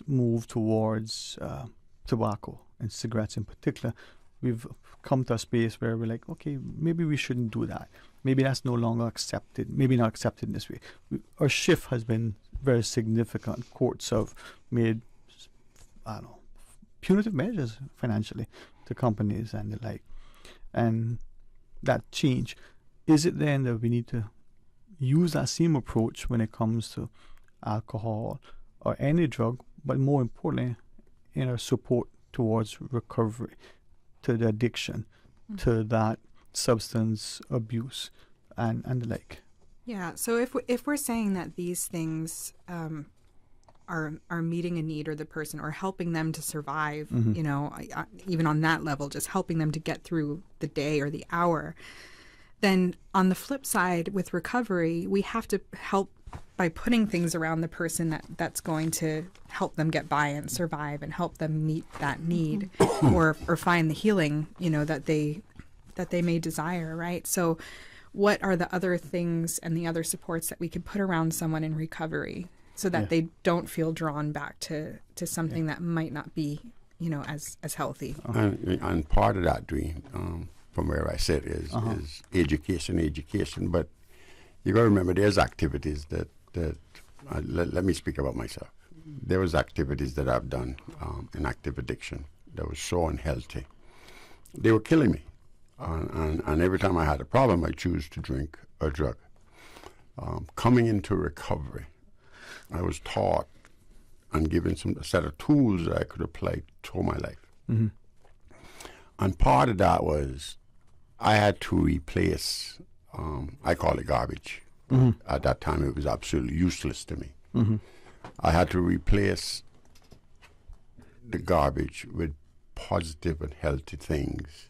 move towards tobacco and cigarettes in particular, we've come to a space where we're like, okay, maybe we shouldn't do that. Maybe that's no longer accepted. Maybe not accepted in this way. Our shift has been very significant. Courts have made, I don't know, punitive measures financially to companies and the like. And that change, is it then that we need to use that same approach when it comes to alcohol or any drug, but more importantly, in our support towards recovery, to the addiction, to that substance abuse, and the like? Yeah. So if we're saying that these things are meeting a need, or the person, or helping them to survive, you know, even on that level, just helping them to get through the day or the hour, then on the flip side with recovery, we have to help by putting things around the person that's going to help them get by and survive and help them meet that need or find the healing, you know, that they may desire, right? So what are the other things and the other supports that we could put around someone in recovery so that they don't feel drawn back to something that might not be, you know, as healthy? And part of that, Dwayne, from where I sit, is education. But you got to remember, there's activities that let me speak about myself. There was activities that I've done in active addiction that was so unhealthy. They were killing me. And every time I had a problem, I choose to drink a drug. Coming into recovery, I was taught and given a set of tools that I could apply to my life. And part of that was I had to replace, I call it garbage. At that time, it was absolutely useless to me. I had to replace the garbage with positive and healthy things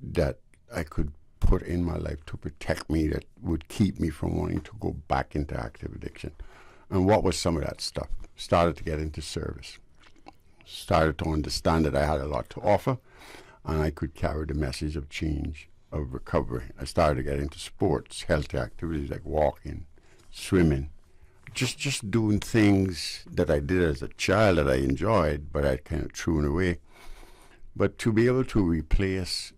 that I could put in my life to protect me, that would keep me from wanting to go back into active addiction. And what was some of that stuff? Started to get into service. Started to understand that I had a lot to offer, and I could carry the message of change, of recovery. I started to get into sports, healthy activities like walking, swimming, just doing things that I did as a child that I enjoyed, but I kind of threw away. But to be able to replace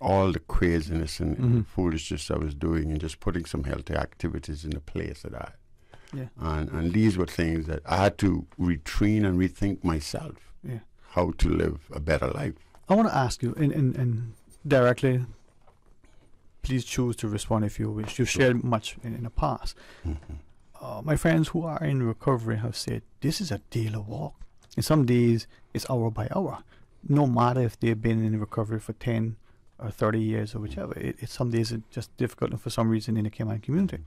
all the craziness and foolishness I was doing and just putting some healthy activities in the place of that. Yeah. And these were things that I had to retrain and rethink myself, how to live a better life. I want to ask you, and directly, please choose to respond if you wish. You've shared much in the past. My friends who are in recovery have said, this is a daily walk. And some days it's hour by hour. No matter if they've been in recovery for 10 or 30 years or whichever. Some days it's just difficult, and for some reason in the Cayman community.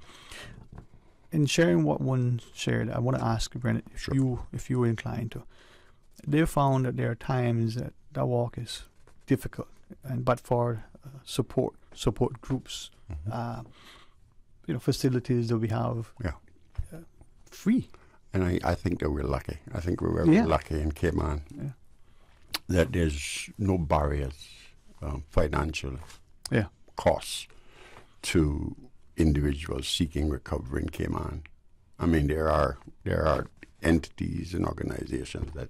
In sharing what one shared, I want to ask you, Brennan, if you were inclined to. They found that there are times that walk is difficult, but for support groups, facilities that we have free. And I think that we're lucky. I think we're very lucky in Cayman that there's no barriers, financial costs to individuals seeking recovery in Cayman. I mean, there are entities and organizations that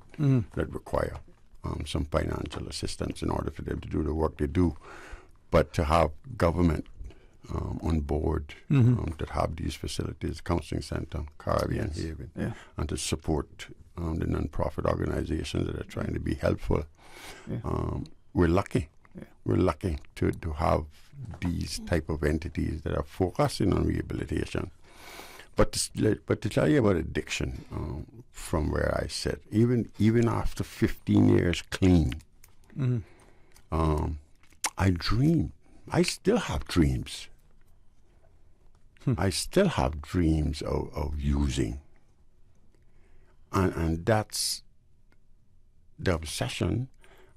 require some financial assistance in order for them to do the work they do. But to have government on board that have these facilities, counseling center, Caribbean Haven, and to support the non-profit organizations that are trying to be helpful, we're lucky. We're lucky to have these type of entities that are focusing on rehabilitation. But to tell you about addiction, from where I sit, even after 15 years clean, I dream. I still have dreams. I still have dreams of using. And that's the obsession,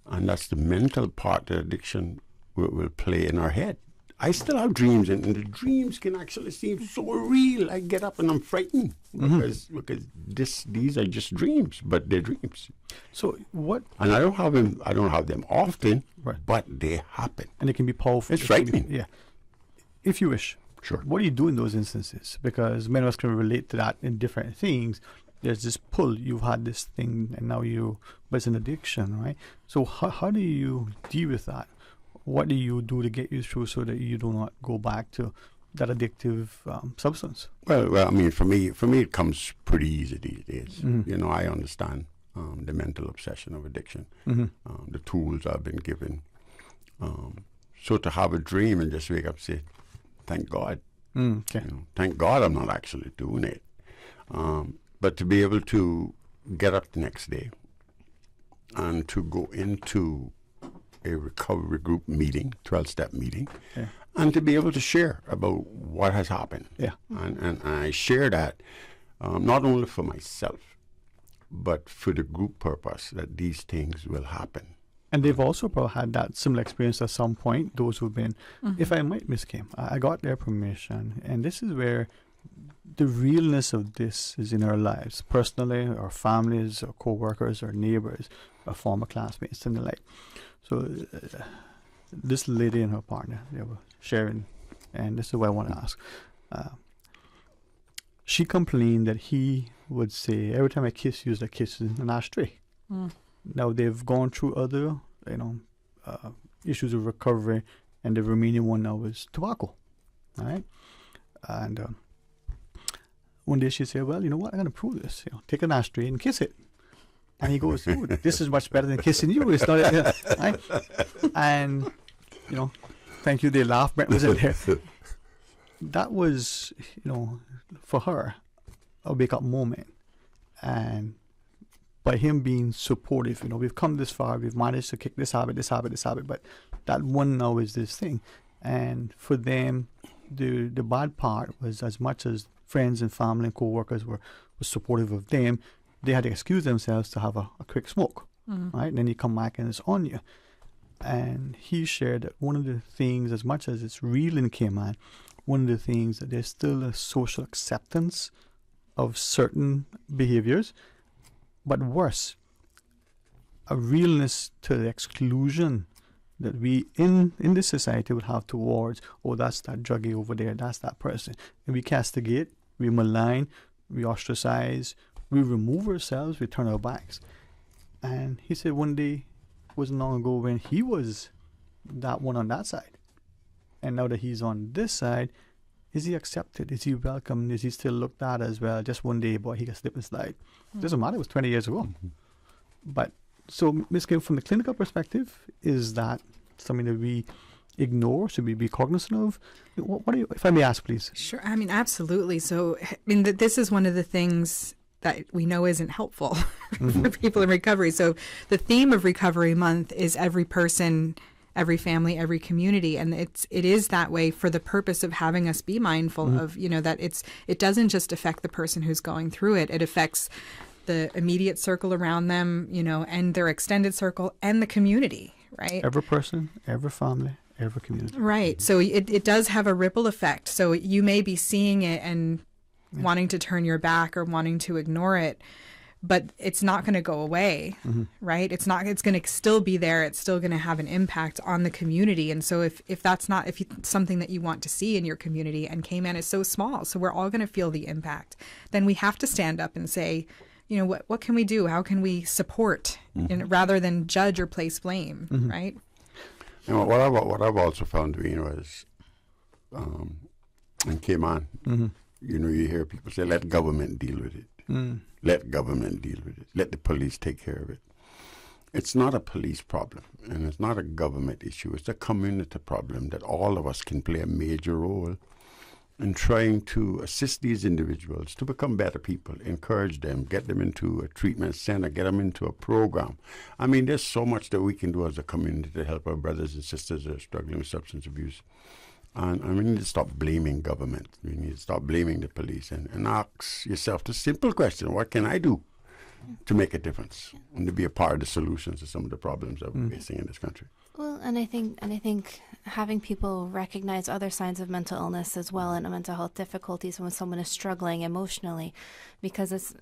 and that's the mental part that addiction will play in our head. I still have dreams, and the dreams can actually seem so real. I get up and I'm frightened because these are just dreams, but they're dreams. So what? And I don't have them often, but they happen. And it can be powerful. It's frightening. If you wish. Sure. What do you do in those instances? Because many of us can relate to that in different things. there's this pull. You've had this thing, and now but it's an addiction, right? So how do you deal with that? What do you do to get you through so that you do not go back to that addictive substance? Well, I mean, for me, it comes pretty easy these days. You know, I understand the mental obsession of addiction, the tools I've been given. So to have a dream and just wake up and say, thank God. Okay. You know, thank God I'm not actually doing it. But to be able to get up the next day and to go into a recovery group meeting, 12-step meeting, and to be able to share about what has happened. Yeah. And I share that not only for myself, but for the group purpose that these things will happen. And they've also probably had that similar experience at some point, those who've been, if I might, Miss Kim, I got their permission. And this is where the realness of this is in our lives, personally, our families, our co-workers, our neighbors, our former classmates, and the like. So this lady and her partner, they were sharing, and this is what I want to ask. She complained that he would say, every time I kiss you, it's like kissing an ashtray. Now they've gone through other, issues of recovery, and the remaining one now is tobacco, all right? And one day she said, "Well, you know what? I'm going to prove this. Take an ashtray and kiss it." And he goes, "Ooh, this is much better than kissing you. It's not." Right? And thank you. They laughed. Brent was in there. That was, for her, a wake-up moment, and by him being supportive, we've come this far, we've managed to kick this habit, but that one now is this thing. And for them, the bad part was, as much as friends and family and co-workers were supportive of them, they had to excuse themselves to have a quick smoke, right? And then you come back and it's on you. And he shared that one of the things, as much as it's real in Cayman, one of the things that there's still a social acceptance of certain behaviors, but worse, a realness to the exclusion that we in this society would have towards, that's that druggie over there, that's that person. And we castigate, we malign, we ostracize, we remove ourselves, we turn our backs. And he said one day, wasn't long ago, when he was that one on that side. And now that he's on this side, is he accepted? Is he welcomed? Is he still looked at as well? Just one day, boy, he can slip and slide. Doesn't matter, it was 20 years ago. But, so, Ms. Kim, from the clinical perspective, is that something that we ignore? Should we be cognizant of? What do you, if I may ask, please? Sure, I mean, absolutely. So, this is one of the things that we know isn't helpful for people in recovery. So the theme of Recovery Month is every person, every family, every community, and it is that way for the purpose of having us be mindful of, that it doesn't just affect the person who's going through it. It affects the immediate circle around them, and their extended circle and the community, right? Every person, every family, every community. Right. So it does have a ripple effect. So you may be seeing it and wanting to turn your back or wanting to ignore it, but it's not going to go away, right? It's going to still be there. It's still going to have an impact on the community. And so if it's something that you want to see in your community, and Cayman is so small, so we're all going to feel the impact, then we have to stand up and say, what can we do? How can we support, rather than judge or place blame, right? What I've also found, Dwayne, was in Cayman, you hear people say, let government deal with it. Let government deal with it. Let the police take care of it. It's not a police problem, and it's not a government issue. It's a community problem that all of us can play a major role in trying to assist these individuals to become better people, encourage them, get them into a treatment center, get them into a program. I mean, there's so much that we can do as a community to help our brothers and sisters that are struggling with substance abuse. And we need to stop blaming government. We need to stop blaming the police and ask yourself the simple question, what can I do to make a difference and to be a part of the solutions to some of the problems that we're facing in this country? Well, and I think having people recognize other signs of mental illness as well, and mental health difficulties when someone is struggling emotionally, because it's,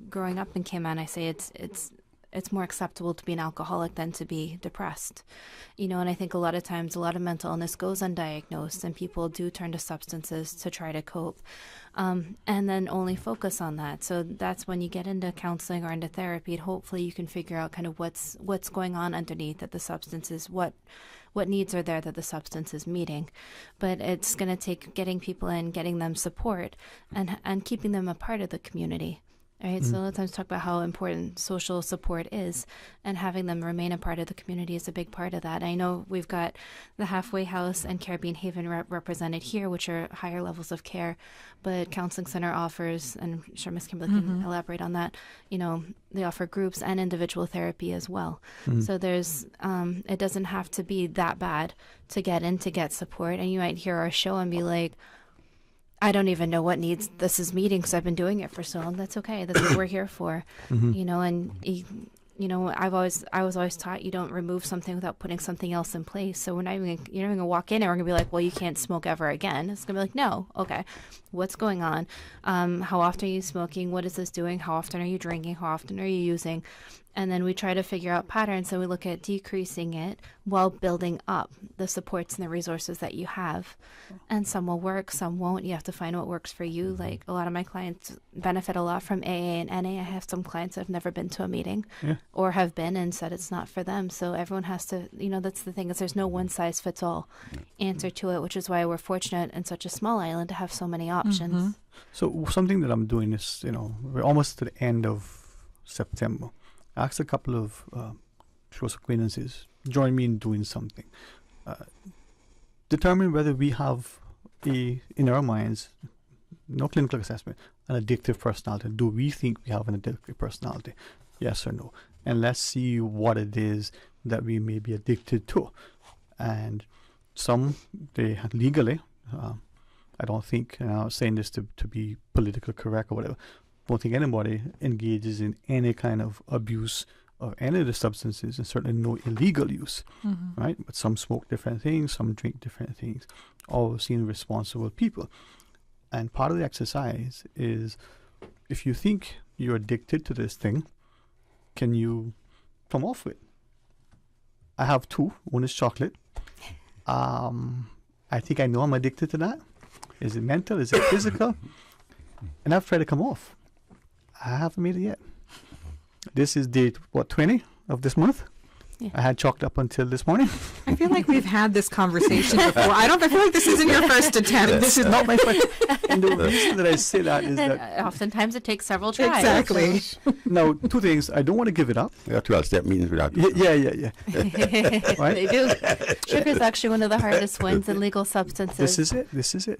growing up in Cayman, I say it's it's more acceptable to be an alcoholic than to be depressed. And I think a lot of times a lot of mental illness goes undiagnosed and people do turn to substances to try to cope, and then only focus on that. So that's when you get into counseling or into therapy, and hopefully you can figure out kind of what's going on underneath that the substances, what needs are there that the substance is meeting. But it's going to take getting people in, getting them support, and keeping them a part of the community. Right. So a lot of times talk about how important social support is, and having them remain a part of the community is a big part of that. I know we've got the Halfway House and Caribbean Haven represented here, which are higher levels of care, but Counseling Center offers, and I'm sure Ms. Kimberly can elaborate on that, they offer groups and individual therapy as well. So there's, it doesn't have to be that bad to get support. And you might hear our show and be like, I don't even know what needs this is meeting because I've been doing it for so long. That's okay. That's what we're here for. I was always taught you don't remove something without putting something else in place. So you're not even going to walk in and we're going to be like, well, you can't smoke ever again. It's going to be like, no, okay, what's going on? How often are you smoking? What is this doing? How often are you drinking? How often are you using? And then we try to figure out patterns. So we look at decreasing it while building up the supports and the resources that you have. And some will work, some won't. You have to find what works for you. Like a lot of my clients benefit a lot from AA and NA. I have some clients that have never been to a meeting or have been and said it's not for them. So everyone has to, that's the thing, is there's no one size fits all answer to it, which is why we're fortunate in such a small island to have so many options. So something that I'm doing is, we're almost to the end of September. I asked a couple of close acquaintances, join me in doing something. Determine whether we have in our minds, no clinical assessment, an addictive personality. Do we think we have an addictive personality? Yes or no? And let's see what it is that we may be addicted to. And some, they legally, I don't think, and I'm saying this to be politically correct or whatever, don't think anybody engages in any kind of abuse of any of the substances, and certainly no illegal use, right? But some smoke different things, some drink different things, all seen responsible people. And part of the exercise is, if you think you're addicted to this thing, can you come off it? I have two. One is chocolate. I think I know I'm addicted to that. Is it mental? Is it physical? And I've tried to come off. I haven't made it yet. This is day 20 of this month. Yeah. I had chocolate up until this morning. I feel like we've had this conversation before. I feel like this isn't your first attempt. This is not my first. And the reason that I say that is that oftentimes it takes several tries. Exactly. Now, two things. I don't want to give it up. Yeah, 12-step means without. Yeah. Right? They do. Sugar is actually one of the hardest ones in legal substances. This is it.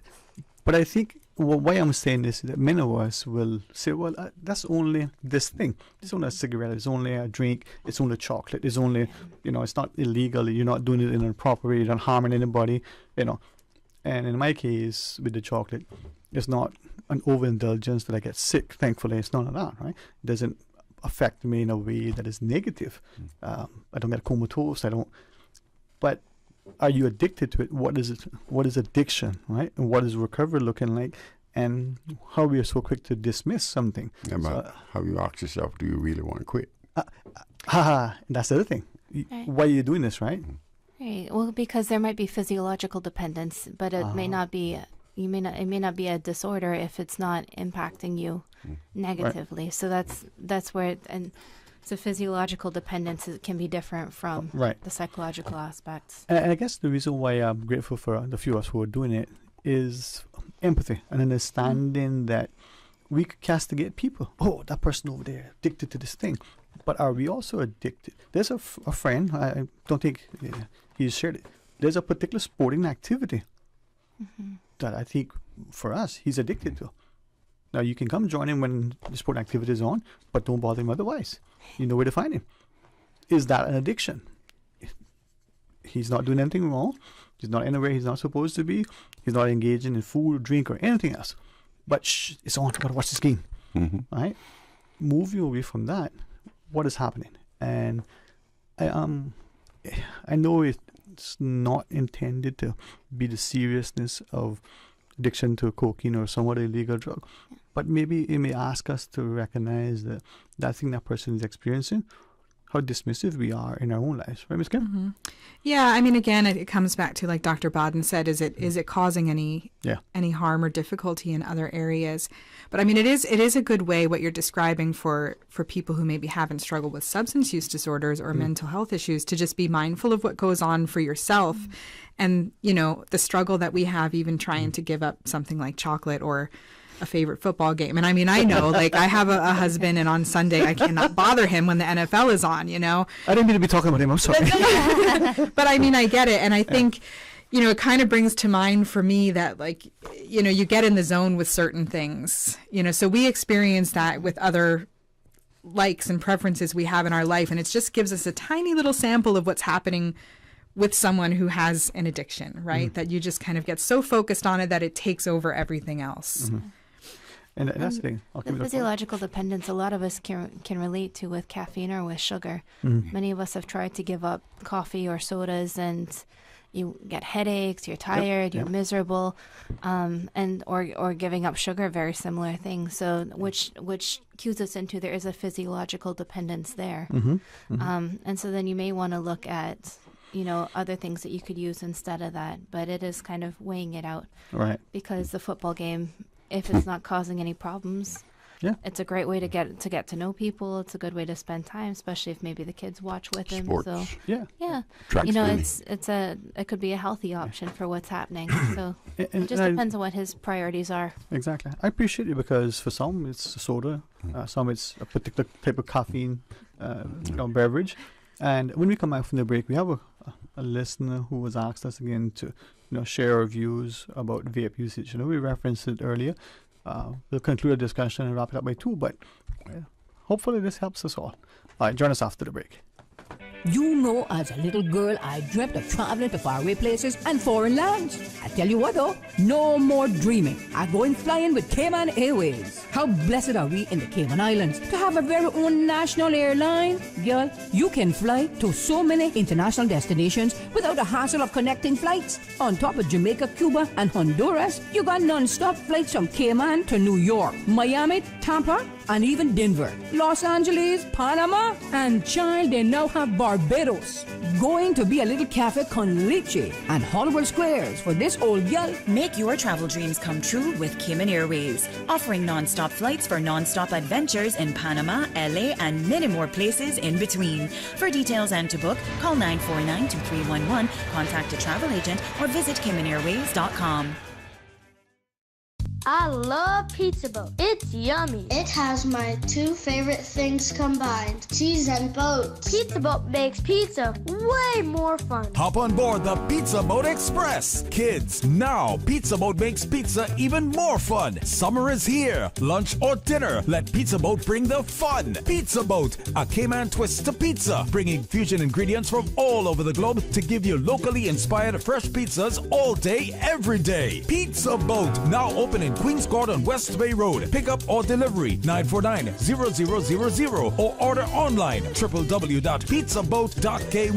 But I think why I'm saying this is that many of us will say, well, that's only this thing. It's only a cigarette. It's only a drink. It's only chocolate. It's only, it's not illegal. You're not doing it in a proper way. You're not harming anybody, And in my case, with the chocolate, it's not an overindulgence that I get sick. Thankfully, it's none of that, right? It doesn't affect me in a way that is negative. I don't get comatose. But are you addicted to it? What is it? What is addiction, right? And what is recovery looking like? And how we are so quick to dismiss something. Yeah, but how you ask yourself, do you really want to quit? That's the other thing. Right. Why are you doing this, right? Right. Well, because there might be physiological dependence, but it may not be. It may not be a disorder if it's not impacting you negatively. Right. So that's where so physiological dependence can be different from the psychological aspects. And I guess the reason why I'm grateful for the few of us who are doing it is empathy and understanding that we castigate people. Oh, that person over there addicted to this thing. But are we also addicted? There's a friend, I don't think he's shared it. There's a particular sporting activity that I think for us, he's addicted to. Now, you can come join him when the sport activity is on, but don't bother him otherwise. You know where to find him. Is that an addiction? He's not doing anything wrong. He's not anywhere he's not supposed to be. He's not engaging in food, drink, or anything else. But it's on. I've got to watch this game. Right? Moving away from that, what is happening? And I know it's not intended to be the seriousness of addiction to cocaine or some other illegal drug, but maybe it may ask us to recognize that thing that person is experiencing how dismissive we are in our own lives, right, Ms. Kim? Yeah, I mean, again, it comes back to, like Dr. Baden said, is it causing any harm or difficulty in other areas? But I mean, it is a good way, what you're describing, for people who maybe haven't struggled with substance use disorders or mental health issues, to just be mindful of what goes on for yourself, and the struggle that we have even trying to give up something like chocolate or a favorite football game. And I mean, I know, like, I have a husband, and on Sunday I cannot bother him when the NFL is on, I didn't mean to be talking about him, I'm sorry. But I mean, I get it. And I think, it kind of brings to mind for me that, like, you get in the zone with certain things, so we experience that with other likes and preferences we have in our life. And it just gives us a tiny little sample of what's happening with someone who has an addiction, right? That you just kind of get so focused on it that it takes over everything else. And that's the thing. The physiological dependence a lot of us can relate to with caffeine or with sugar. Many of us have tried to give up coffee or sodas, and you get headaches, you're tired, you're miserable, or giving up sugar, very similar thing. So which cues us into there is a physiological dependence there. And so then you may want to look at other things that you could use instead of that, but it is kind of weighing it out, right? Because the football game, if it's not causing any problems, it's a great way to get to know people. It's a good way to spend time, especially if maybe the kids watch with them. Sports. So Tracks it could be a healthy option for what's happening. So it just depends on what his priorities are. Exactly. I appreciate it, because for some it's soda, some it's a particular type of caffeine beverage. And when we come back from the break, we have a listener who has asked us again to share our views about vape usage. We referenced it earlier. We'll conclude the discussion and wrap it up by 2, but hopefully this helps us all. All right, join us after the break. As a little girl, I dreamt of traveling to faraway places and foreign lands. I tell you what though, no more dreaming. I'm going flying with Cayman Airways. How blessed are we in the Cayman Islands to have our very own national airline? Girl, you can fly to so many international destinations without the hassle of connecting flights. On top of Jamaica, Cuba, and Honduras, you got non-stop flights from Cayman to New York, Miami, Tampa, and even Denver, Los Angeles, Panama, and child, they now have Barbados. Going to be a little cafe con leche and Hollywood Squares for this old gal. Make your travel dreams come true with Cayman Airways, offering non-stop flights for non-stop adventures in Panama, LA, and many more places in between. For details and to book, call 949-2311, contact a travel agent, or visit CaymanAirways.com. I love Pizza Boat. It's yummy. It has my 2 favorite things combined, cheese and boats. Pizza Boat makes pizza way more fun. Hop on board the Pizza Boat Express. Kids, now Pizza Boat makes pizza even more fun. Summer is here. Lunch or dinner, let Pizza Boat bring the fun. Pizza Boat, a Cayman twist to pizza, bringing fusion ingredients from all over the globe to give you locally inspired fresh pizzas all day, every day. Pizza Boat, now open in Queens Court on West Bay Road. Pick up or delivery 949-0000 or order online www.pizzaboat.ky.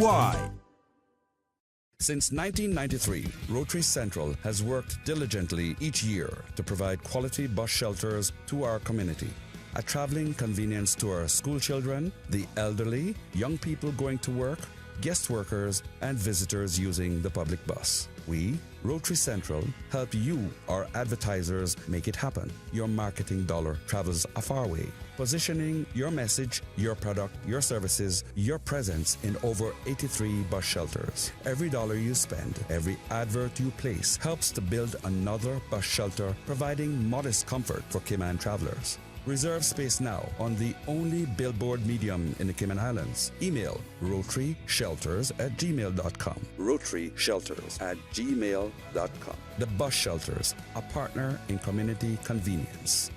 Since 1993, Rotary Central has worked diligently each year to provide quality bus shelters to our community. A traveling convenience to our school children, the elderly, young people going to work, guest workers, and visitors using the public bus. We, Rotary Central, help you, our advertisers, make it happen. Your marketing dollar travels a far way, positioning your message, your product, your services, your presence in over 83 bus shelters. Every dollar you spend, every advert you place helps to build another bus shelter, providing modest comfort for Cayman travelers. Reserve space now on the only billboard medium in the Cayman Islands. Email rotaryshelters@gmail.com. rotaryshelters@gmail.com. The Bus Shelters, a partner in community convenience.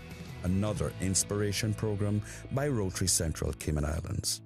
Another inspiration program by Rotary Central Cayman Islands.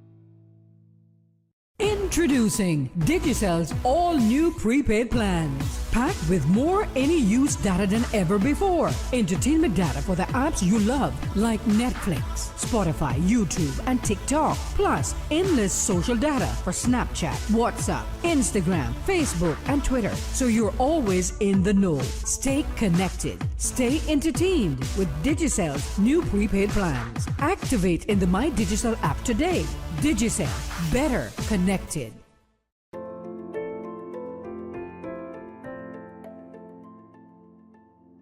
Introducing Digicell's all-new prepaid plans. Packed with more any-use data than ever before. Entertainment data for the apps you love, like Netflix, Spotify, YouTube, and TikTok. Plus, endless social data for Snapchat, WhatsApp, Instagram, Facebook, and Twitter. So you're always in the know. Stay connected. Stay entertained with Digicell's new prepaid plans. Activate in the My Digicel app today. Digicel. Better connected.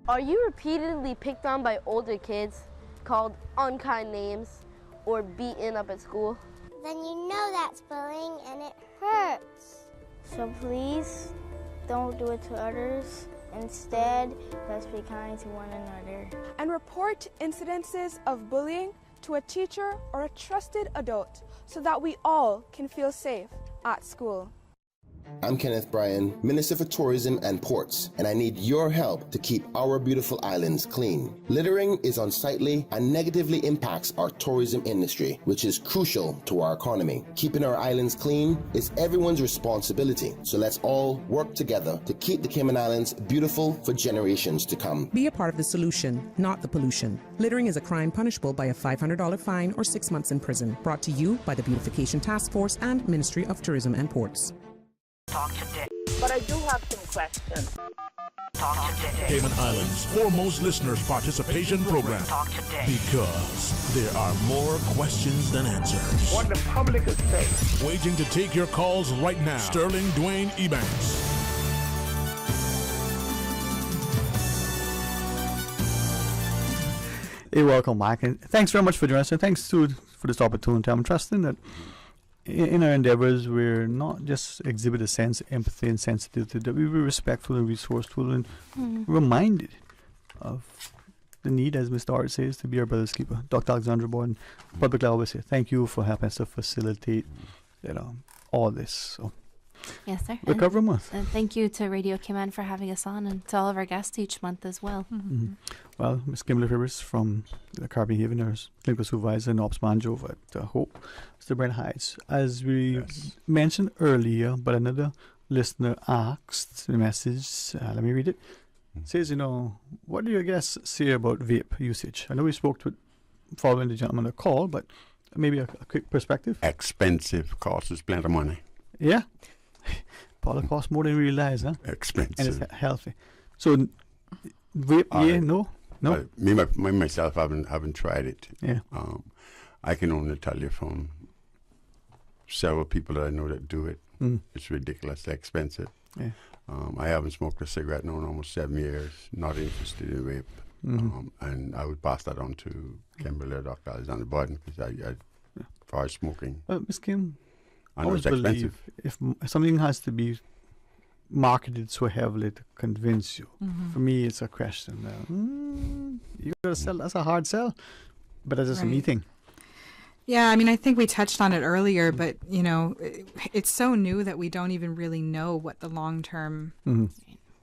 Are you repeatedly picked on by older kids, called unkind names, or beaten up at school? Then you know that's bullying and it hurts. So please don't do it to others. Instead, let's be kind to one another. And report incidences of bullying to a teacher or a trusted adult so that we all can feel safe at school. I'm Kenneth Bryan, Minister for Tourism and Ports, and I need your help to keep our beautiful islands clean. Littering is unsightly and negatively impacts our tourism industry, which is crucial to our economy. Keeping our islands clean is everyone's responsibility, so let's all work together to keep the Cayman Islands beautiful for generations to come. Be a part of the solution, not the pollution. Littering is a crime punishable by a $500 fine or 6 months in prison. Brought to you by the Beautification Task Force and Ministry of Tourism and Ports. Talk today. But I do have some questions. Talk today. Cayman Islands' foremost listeners participation program. Talk today. Because there are more questions than answers. What the public is saying. Waiting to take your calls right now. Sterling Dwayne Ebanks. Hey, welcome back, and thanks very much for joining us. And thanks for this opportunity. I'm trusting that in our endeavors, we're not just exhibit a sense of empathy and sensitivity, that we be respectful and resourceful and reminded of the need, as Mr. Art says, to be our brother's keeper. Dr. Alexandra Borden, publicly always say thank you for helping us to facilitate, all this. So, yes, sir. Recovery Month. And thank you to Radio Cayman for having us on, and to all of our guests each month as well. Well, Ms. Kimberly Rivers from the Caribbean Haven, our clinical supervisor and ops manager over at Hope, Mr. Brent Heights. As we mentioned earlier, but another listener asked the message, let me read it. It says, what do your guests say about vape usage? I know we spoke to following the gentleman on the call, but maybe a quick perspective. Expensive, costs us plenty of money. Yeah. Probably costs more than we realize, huh? Expensive. And it's healthy. So, vape, no? Myself, haven't tried it. Yeah. I can only tell you from several people that I know that do it. It's ridiculously expensive. Yeah. I haven't smoked a cigarette now in almost 7 years. Not interested in vape. And I would pass that on to Kimberly or Dr. Alexander Borden, because I far smoking. Ms. Kim, I know it's expensive. If something has to be marketed so heavily to convince you, for me it's a question. You gotta sell. That's a hard sell, but that's just a me thing. Yeah, I mean, I think we touched on it earlier, but it's so new that we don't even really know what the long-term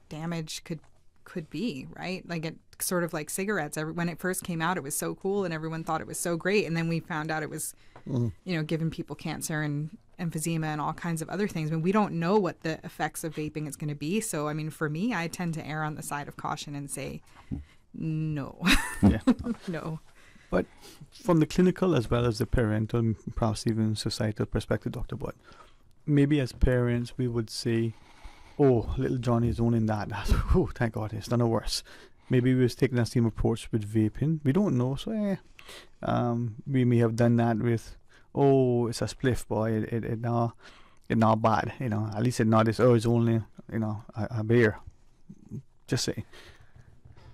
damage could be, right? Like it sort of like cigarettes. When it first came out, it was so cool and everyone thought it was so great, and then we found out it was, giving people cancer and emphysema and all kinds of other things. I mean, we don't know what the effects of vaping is going to be. So, I mean, for me, I tend to err on the side of caution and say no. Yeah. No. But from the clinical as well as the parental, perhaps even societal perspective, Dr. Butt, maybe as parents we would say, oh, little Johnny is owning that. Oh, thank God, it's done no worse. Maybe we was taking that same approach with vaping. We don't know, so we may have done that with, oh, it's a spliff, boy. It not bad, At least it not is. Oh, it's only a beer. Just say.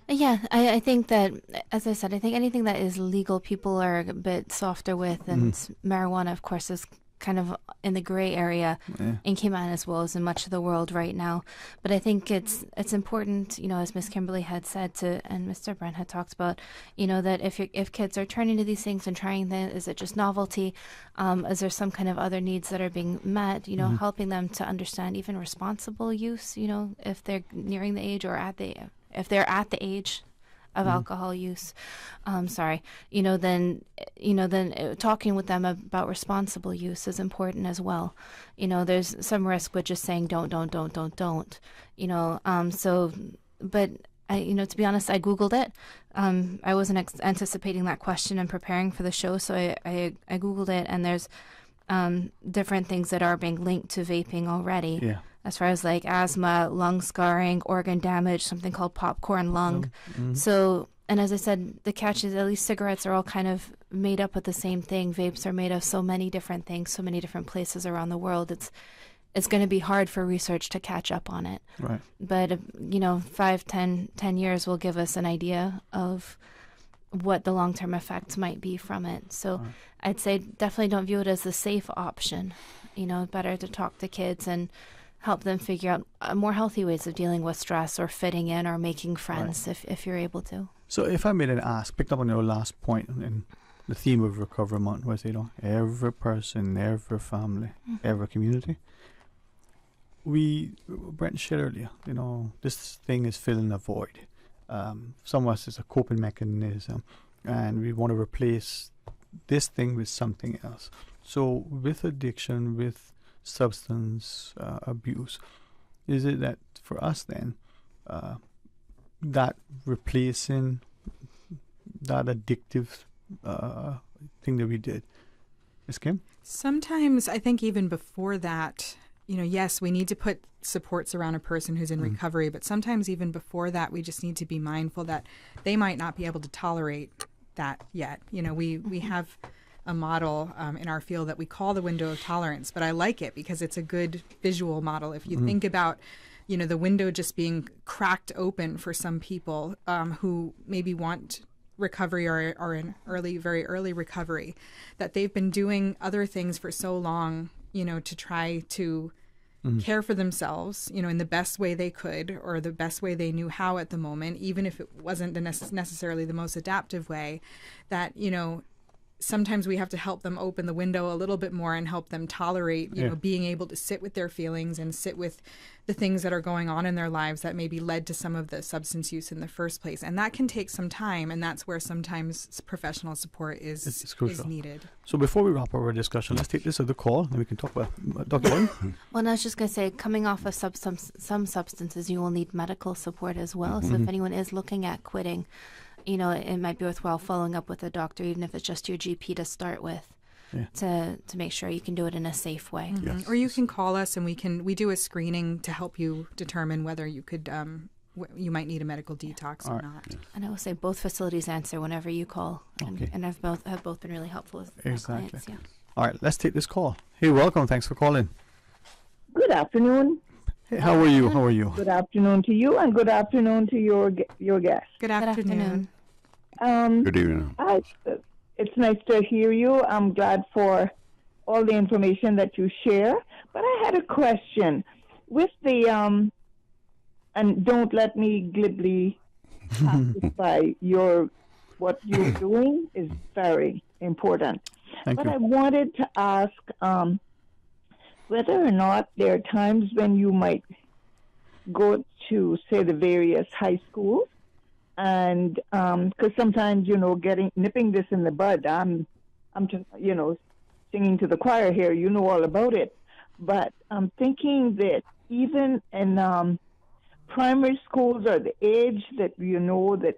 Yeah, I think that, as I said, I think anything that is legal, people are a bit softer with, and marijuana, of course, is kind of in the gray area in Cayman as well as in much of the world right now. But I think it's important, as Miss Kimberly had said and Mr. Brent had talked about, that if kids are turning to these things and trying them, is it just novelty? Is there some kind of other needs that are being met? Helping them to understand even responsible use. If they're nearing the age or if they're at the age of alcohol use, then talking with them about responsible use is important as well. There's some risk with just saying don't. But to be honest, I Googled it. I wasn't anticipating that question and preparing for the show, so I Googled it, and there's different things that are being linked to vaping already. Yeah. As far as like asthma, lung scarring, organ damage, something called popcorn lung. Mm-hmm. So, and as I said, the catch is at least cigarettes are all kind of made up with the same thing. Vapes are made of so many different things, so many different places around the world. It's going to be hard for research to catch up on it. Right. But, 5, 10 years will give us an idea of what the long-term effects might be from it. So I'd say definitely don't view it as the safe option. Better to talk to kids and help them figure out more healthy ways of dealing with stress or fitting in or making friends if you're able to. So if I made an ask, picked up on your last point in the theme of Recovery Month, where I say, every person, every family, every community, Brent shared earlier, this thing is filling a void. Some of us is a coping mechanism, and we want to replace this thing with something else. So with addiction, with substance abuse, is it that for us then, that replacing that addictive thing that we did? Ms. Kim? Sometimes I think even before that, yes, we need to put supports around a person who's in recovery, but sometimes even before that, we just need to be mindful that they might not be able to tolerate that yet. We have a model in our field that we call the window of tolerance, but I like it because it's a good visual model. If you think about, the window just being cracked open for some people who maybe want recovery or are in very early recovery, that they've been doing other things for so long, to try to care for themselves, in the best way they could or the best way they knew how at the moment, even if it wasn't necessarily the most adaptive way, that, sometimes we have to help them open the window a little bit more and help them tolerate, being able to sit with their feelings and sit with the things that are going on in their lives that maybe led to some of the substance use in the first place. And that can take some time, and that's where sometimes professional support is needed. So before we wrap up our discussion, let's take this other call and we can talk about Dr. Dwayne. Well, and I was just going to say, coming off of some substances, you will need medical support as well. So if anyone is looking at quitting, it might be worthwhile following up with a doctor, even if it's just your GP to start with, to make sure you can do it in a safe way. Or you can call us and we do a screening to help you determine whether you could you might need a medical detox or not. And I will say both facilities answer whenever you call, and have both been really helpful with my clients. Yeah. All right, let's take this call. Hey, welcome. Thanks for calling. Good afternoon. Hey, how are you? How are you? Good afternoon to you, and good afternoon to your guest. Good afternoon. Good evening. It's nice to hear you. I'm glad for all the information that you share. But I had a question with the and don't let me glibly pacify what you're doing is very important. Thank you. I wanted to ask whether or not there are times when you might go to, say, the various high schools, and because sometimes, nipping this in the bud, I'm just, singing to the choir here, all about it, but I'm thinking that even in primary schools are the age that that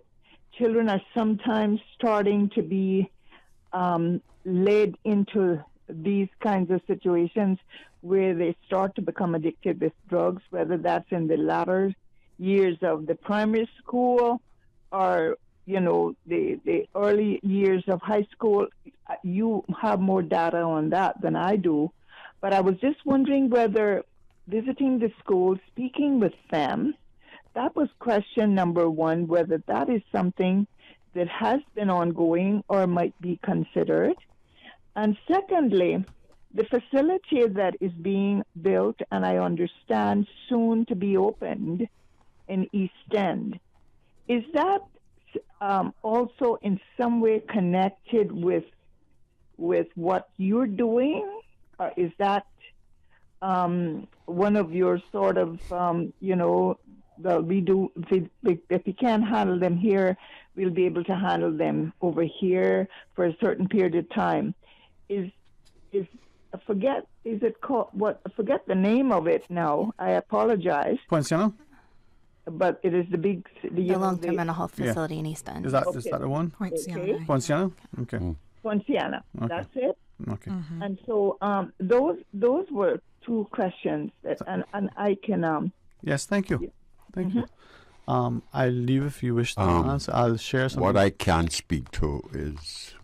children are sometimes starting to be led into these kinds of situations where they start to become addicted with drugs, whether that's in the latter years of the primary school or, the early years of high school. You have more data on that than I do. But I was just wondering whether visiting the schools, speaking with them, that was question number one, whether that is something that has been ongoing or might be considered. And secondly, the facility that is being built, and I understand soon to be opened in East End, is that also in some way connected with what you're doing? Or is that one of your sort of, well, we do. If we can't handle them here, we'll be able to handle them over here for a certain period of time. Is forget? Is it called what? I forget the name of it now. I apologize. Poinciana? But it is the big, the long-term mental health facility in East End. Is that the one? Poinciana. Poinciana? Okay. Poinciana. Okay. That's it. Okay. And so those were two questions that, and I can. Yes, thank you. Thank you. I'll leave if you wish to answer. I'll share something. What I can speak to is.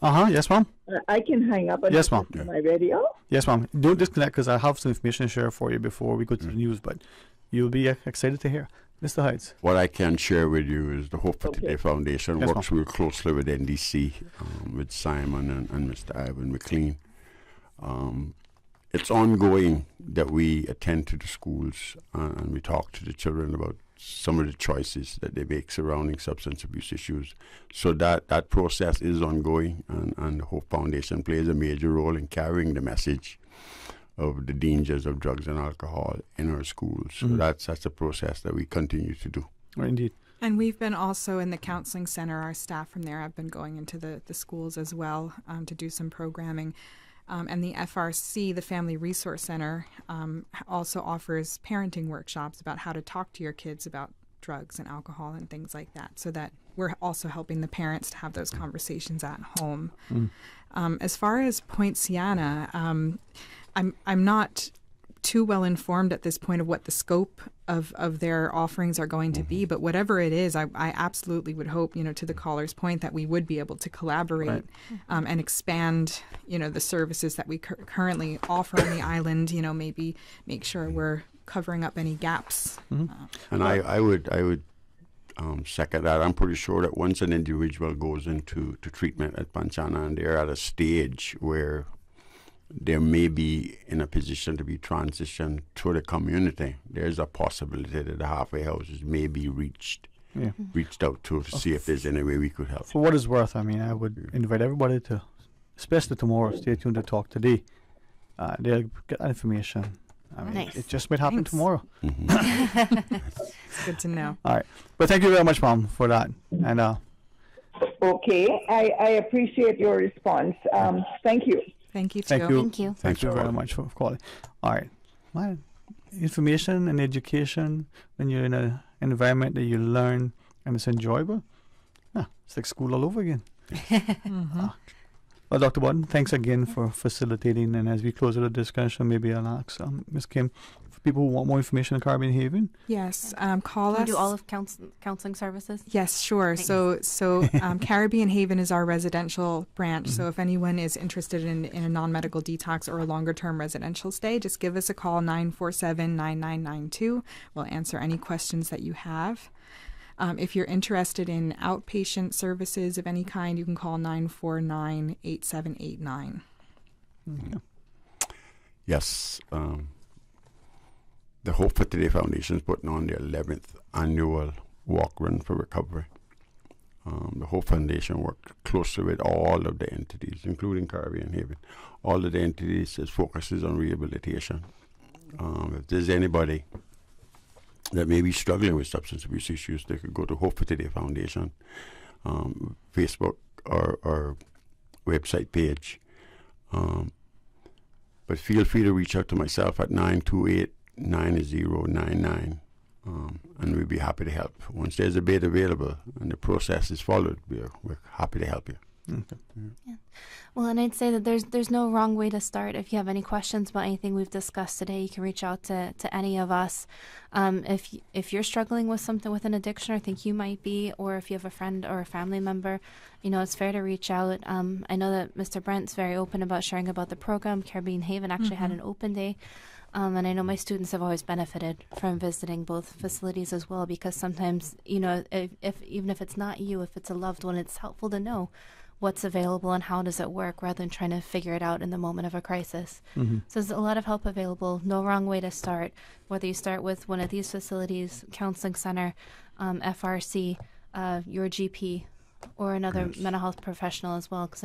Yes, ma'am. I can hang up. Yes, ma'am. Am I ready? Yes, ma'am. Don't disconnect because I have some information to share for you before we go to the news, but you'll be excited to hear. Mr. Heights. What I can share with you is the Hope for Today Foundation Yes, works real closely with NDC, with Simon and Mr. Ivan McLean. It's ongoing that we attend to the schools and we talk to the children about some of the choices that they make surrounding substance abuse issues. So that process is ongoing, and the Hope Foundation plays a major role in carrying the message of the dangers of drugs and alcohol in our schools. So that's a process that we continue to do. Indeed. And we've been also in the counseling center. Our staff from there have been going into the schools as well to do some programming. And the FRC, the Family Resource Center, also offers parenting workshops about how to talk to your kids about drugs and alcohol and things like that, so that we're also helping the parents to have those conversations at home. As far as Poinciana, I'm not too well informed at this point of what the scope of their offerings are going to be, but whatever it is, I absolutely would hope, to the caller's point, that we would be able to collaborate and expand, the services that we currently offer on the island, maybe make sure we're covering up any gaps. And I would second that. I'm pretty sure that once an individual goes into treatment at Poinciana and they're at a stage where they may be in a position to be transitioned to the community, there's a possibility that the halfway houses may be reached out to see if there's any way we could help. For what it's worth, I would invite everybody to, especially tomorrow, stay tuned to talk today. They'll get that information. Nice. It just might happen tomorrow. It's good to know. All right. But thank you very much, Mom, for that. And okay, I appreciate your response. Thank you. Thank you, too. Thank you. Thank you. Thank you very much for calling. All right. My information and education, when you're in an environment that you learn and it's enjoyable, it's like school all over again. Well, Dr. Button, thanks again for facilitating. And as we close out the discussion, maybe I'll ask Ms. Kim, for people who want more information on Caribbean Haven. Yes, call Can us. we do all of counseling services? Yes, sure. Thanks. So Caribbean Haven is our residential branch. So if anyone is interested in a non-medical detox or a longer-term residential stay, just give us a call, 947-9992. We'll answer any questions that you have. If you're interested in outpatient services of any kind, you can call 949-8789. Yes. The Hope for Today Foundation is putting on their 11th annual Walk Run for Recovery. The Hope Foundation works closely with all of the entities, including Caribbean Haven. All of the entities focuses on rehabilitation. If there's anybody that may be struggling with substance abuse issues, they could go to Hope for Today Foundation, Facebook or website page. But feel free to reach out to myself at 928-9099, and we'd be happy to help. Once there's a bed available and the process is followed, we're happy to help you. Okay. Yeah. Well, and I'd say that there's no wrong way to start. If you have any questions about anything we've discussed today, you can reach out to any of us. If you're struggling with something with an addiction or think you might be, or if you have a friend or a family member, it's fair to reach out. I know that Mr. Brent's very open about sharing about the program. Caribbean Haven actually had an open day. And I know my students have always benefited from visiting both facilities as well, because sometimes, if even if it's not you, if it's a loved one, it's helpful to know what's available and how does it work rather than trying to figure it out in the moment of a crisis. So there's a lot of help available. No wrong way to start, whether you start with one of these facilities, counseling center, FRC, your GP, or another mental health professional as well, because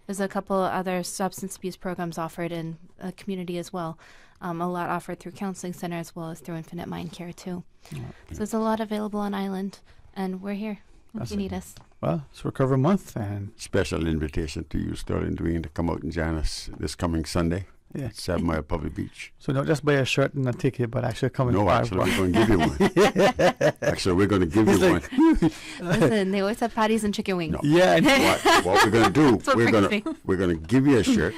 there's a couple other substance abuse programs offered in a community as well. A lot offered through Counseling Center as well as through Infinite Mind Care too. So there's a lot available on island, and we're here if you need us. Well, it's Recovery Month, and special invitation to you, Sterling Dwayne, to come out and join us this coming Sunday. Yeah. 7 Mile Public Beach. So not just buy a shirt and a ticket, but actually come and No, buy actually, one. we're going to give you one. Actually, we're going to give you one. Listen, they always have patties and chicken wings. No. Yeah. What we're going to do, That's what we're going to give you a shirt,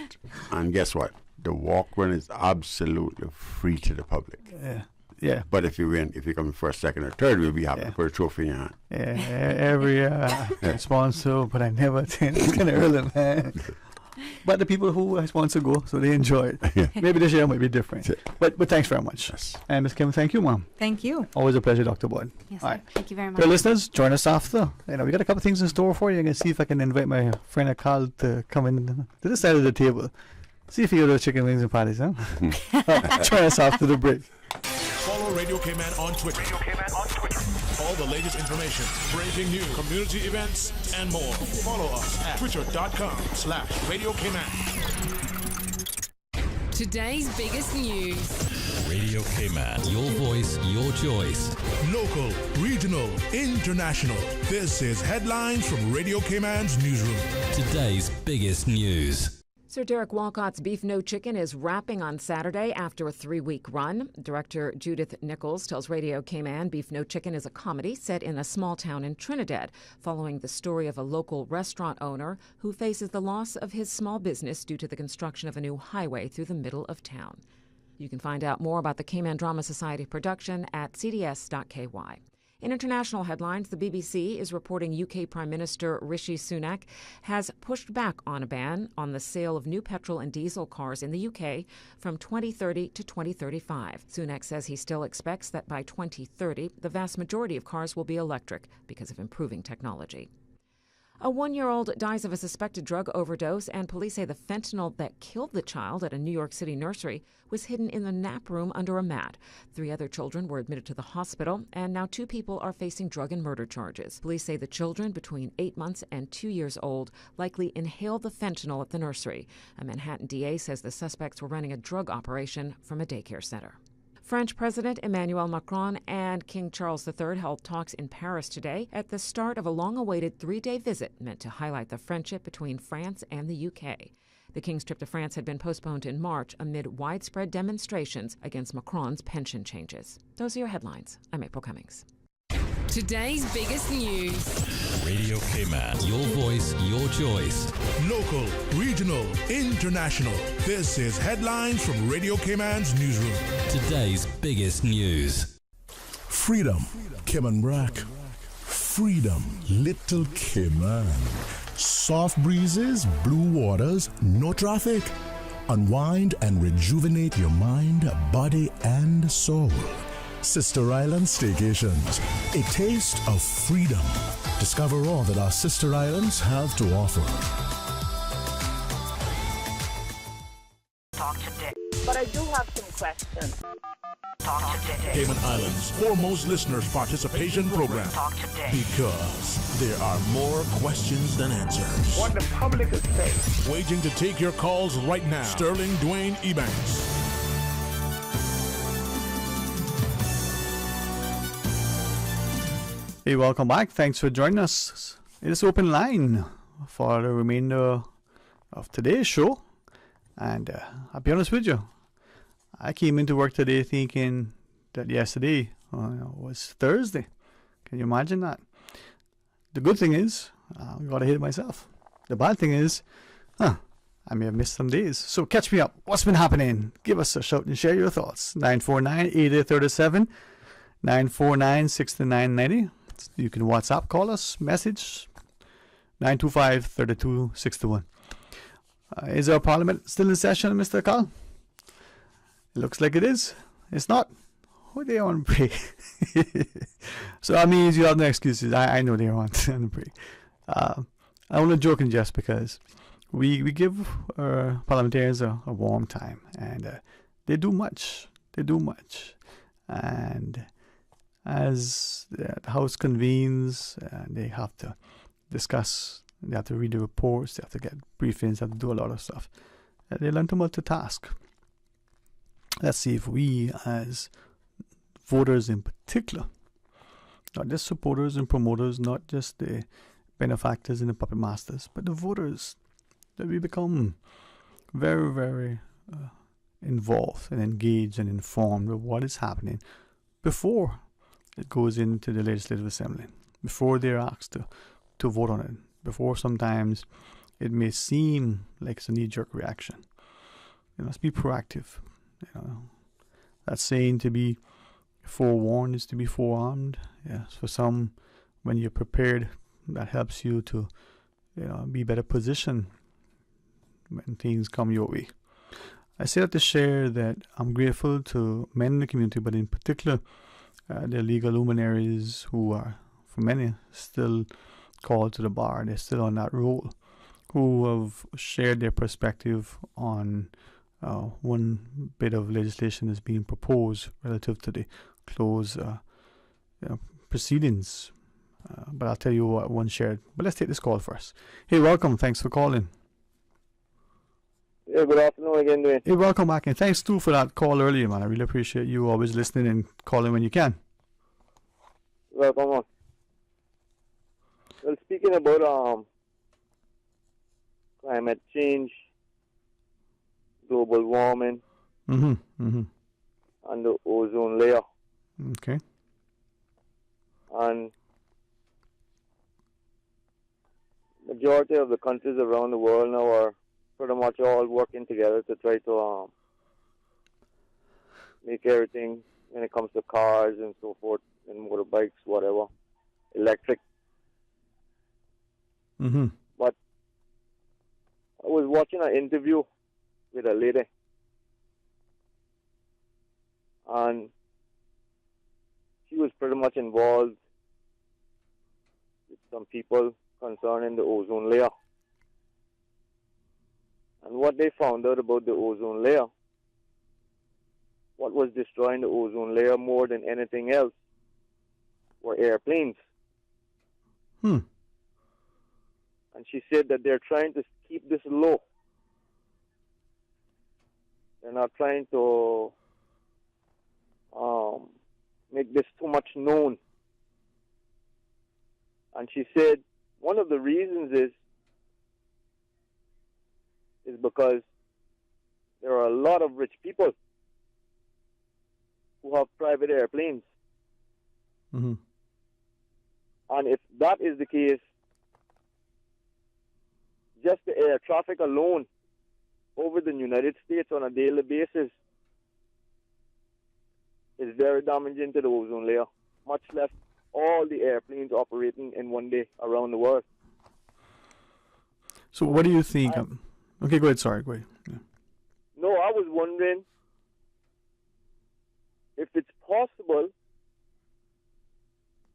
and guess what? The walk run is absolutely free to the public. Yeah. Yeah. But if you win, if you come in first, second, or third, we'll be happy to put a trophy in your hand. Yeah, every sponsor, but I never attend. It's kind of early, man. But the people who sponsor go, so they enjoy it. Maybe this year might be different. But thanks very much. Yes. And Ms. Kim, thank you, Mom. Thank you. Always a pleasure, Dr. Bud. Yes, All sir. right. Thank you very much. Dear listeners, join us after. We got a couple things in store for you. I'm going to see if I can invite my friend Carl to come in to this side of the table. See if you go to chicken wings and patties, huh? Join us after the break. Follow Radio K-Man on Twitter. All the latest information, breaking news, community events, and more. Follow us at twitter.com/Radio K-Man. Today's biggest news. Radio K-Man, your voice, your choice. Local, regional, international. This is headlines from Radio K-Man's newsroom. Today's biggest news. Sir Derek Walcott's Beef No Chicken is wrapping on Saturday after a 3-week run. Director Judith Nichols tells Radio K-Man Beef No Chicken is a comedy set in a small town in Trinidad, following the story of a local restaurant owner who faces the loss of his small business due to the construction of a new highway through the middle of town. You can find out more about the K-Man Drama Society production at cds.ky. In international headlines, the BBC is reporting UK Prime Minister Rishi Sunak has pushed back on a ban on the sale of new petrol and diesel cars in the UK from 2030 to 2035. Sunak says he still expects that by 2030, the vast majority of cars will be electric because of improving technology. A 1-year-old dies of a suspected drug overdose, and police say the fentanyl that killed the child at a New York City nursery was hidden in the nap room under a mat. 3 other children were admitted to the hospital, and now 2 people are facing drug and murder charges. Police say the children, between 8 months and 2 years old, likely inhaled the fentanyl at the nursery. A Manhattan DA says the suspects were running a drug operation from a daycare center. French President Emmanuel Macron and King Charles III held talks in Paris today at the start of a long-awaited 3-day visit meant to highlight the friendship between France and the UK. The King's trip to France had been postponed in March amid widespread demonstrations against Macron's pension changes. Those are your headlines. I'm April Cummings. Today's biggest news. Radio K-Man, your voice, your choice. Local, regional, international. This is headlines from Radio K-Man's newsroom. Today's biggest news. Freedom, Kim Brack. Freedom, Little Kim. Soft breezes, blue waters, no traffic. Unwind and rejuvenate your mind, body, and soul. Sister Island Staycations, a taste of freedom. Discover all that our sister islands have to offer. Talk today. But I do have some questions. Talk today. Cayman Islands' foremost listeners' participation program. Talk today. Because there are more questions than answers. What the public is saying. Waiting to take your calls right now. Sterling Dwayne Ebanks. Hey, welcome back. Thanks for joining us. It is open line for the remainder of today's show. And I'll be honest with you, I came into work today thinking that yesterday was Thursday. Can you imagine that? The good thing is, I got ahead of myself. The bad thing is, I may have missed some days. So catch me up. What's been happening? Give us a shout and share your thoughts. 949-8837, 949-6990. You can WhatsApp, call us, message 925-3261. Is our parliament still in session, Mr. Carl? It looks like it is. It's not. Who they on break? So that means you have no excuses. I know they're on break. I'm only joking just because we give our parliamentarians a warm time, and they do much. They do much. And as the House convenes, they have to discuss, they have to read the reports, they have to get briefings, they have to do a lot of stuff. They learn to multitask. let's see if we as voters in particular, not just supporters and promoters, not just the benefactors and the puppet masters, but the voters, that we become very, very involved and engaged and informed with what is happening before it goes into the Legislative Assembly, before they're asked to vote on it, before sometimes it may seem like it's a knee-jerk reaction. Let's be proactive. That saying, to be forewarned is to be forearmed. Yes, for some, when you're prepared, that helps you to be better positioned when things come your way. I say that to share that I'm grateful to men in the community, but in particular the legal luminaries who are, for many, still called to the bar. They're still on that role, who have shared their perspective on one bit of legislation that's being proposed relative to the closed proceedings. But I'll tell you what one shared. But let's take this call first. Hey, welcome. Thanks for calling. Yeah, good afternoon again, Dwayne. Hey, welcome back. And thanks, too, for that call earlier, man. I really appreciate you always listening and calling when you can. Welcome on. Well, speaking about climate change, global warming, and the ozone layer. Okay. And majority of the countries around the world now are pretty much all working together to try to make everything, when it comes to cars and so forth, and motorbikes, whatever, electric. But I was watching an interview with a lady, and she was pretty much involved with some people concerning the ozone layer. And what they found out about the ozone layer, what was destroying the ozone layer more than anything else, were airplanes. And she said that they're trying to keep this low. They're not trying to make this too much known. And she said one of the reasons is because there are a lot of rich people who have private airplanes. And if that is the case, just the air traffic alone over the United States on a daily basis is very damaging to the ozone layer, much less all the airplanes operating in one day around the world. So what do you think? Okay, go ahead. Sorry, go ahead. Yeah. No, I was wondering if it's possible.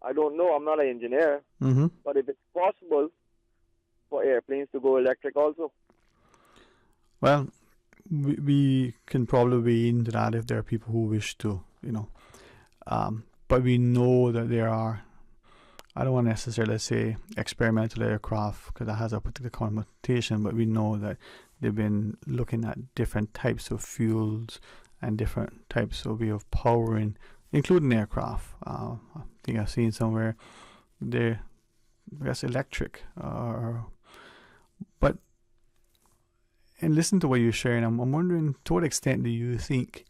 I don't know. I'm not an engineer. But if it's possible for airplanes to go electric also. Well, we can probably weigh into that if there are people who wish to, but we know that there are, I don't want to necessarily say experimental aircraft because that has a particular connotation, but we know that they've been looking at different types of fuels and different types of way of powering, including aircraft. I think I've seen somewhere they're, I guess, electric. But and listen to what you're sharing. I'm wondering, to what extent do you think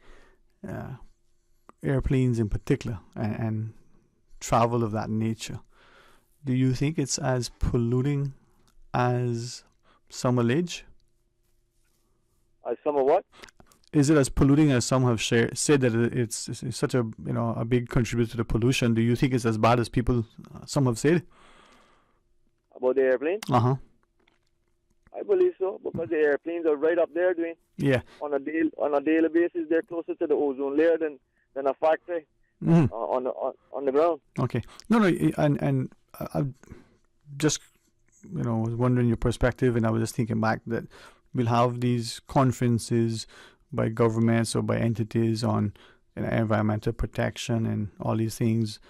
airplanes in particular and travel of that nature, do you think it's as polluting as some allege? As some of what? Is it as polluting as some have said that it's such a a big contributor to the pollution? Do you think it's as bad as people some have said? About the airplane? I believe so, because the airplanes are right up there, Dwayne. Yeah. On a daily basis, they're closer to the ozone layer than a factory on the ground. Okay. No, and I just was wondering your perspective, and I was just thinking back that we'll have these conferences by governments or by entities on environmental protection and all these things.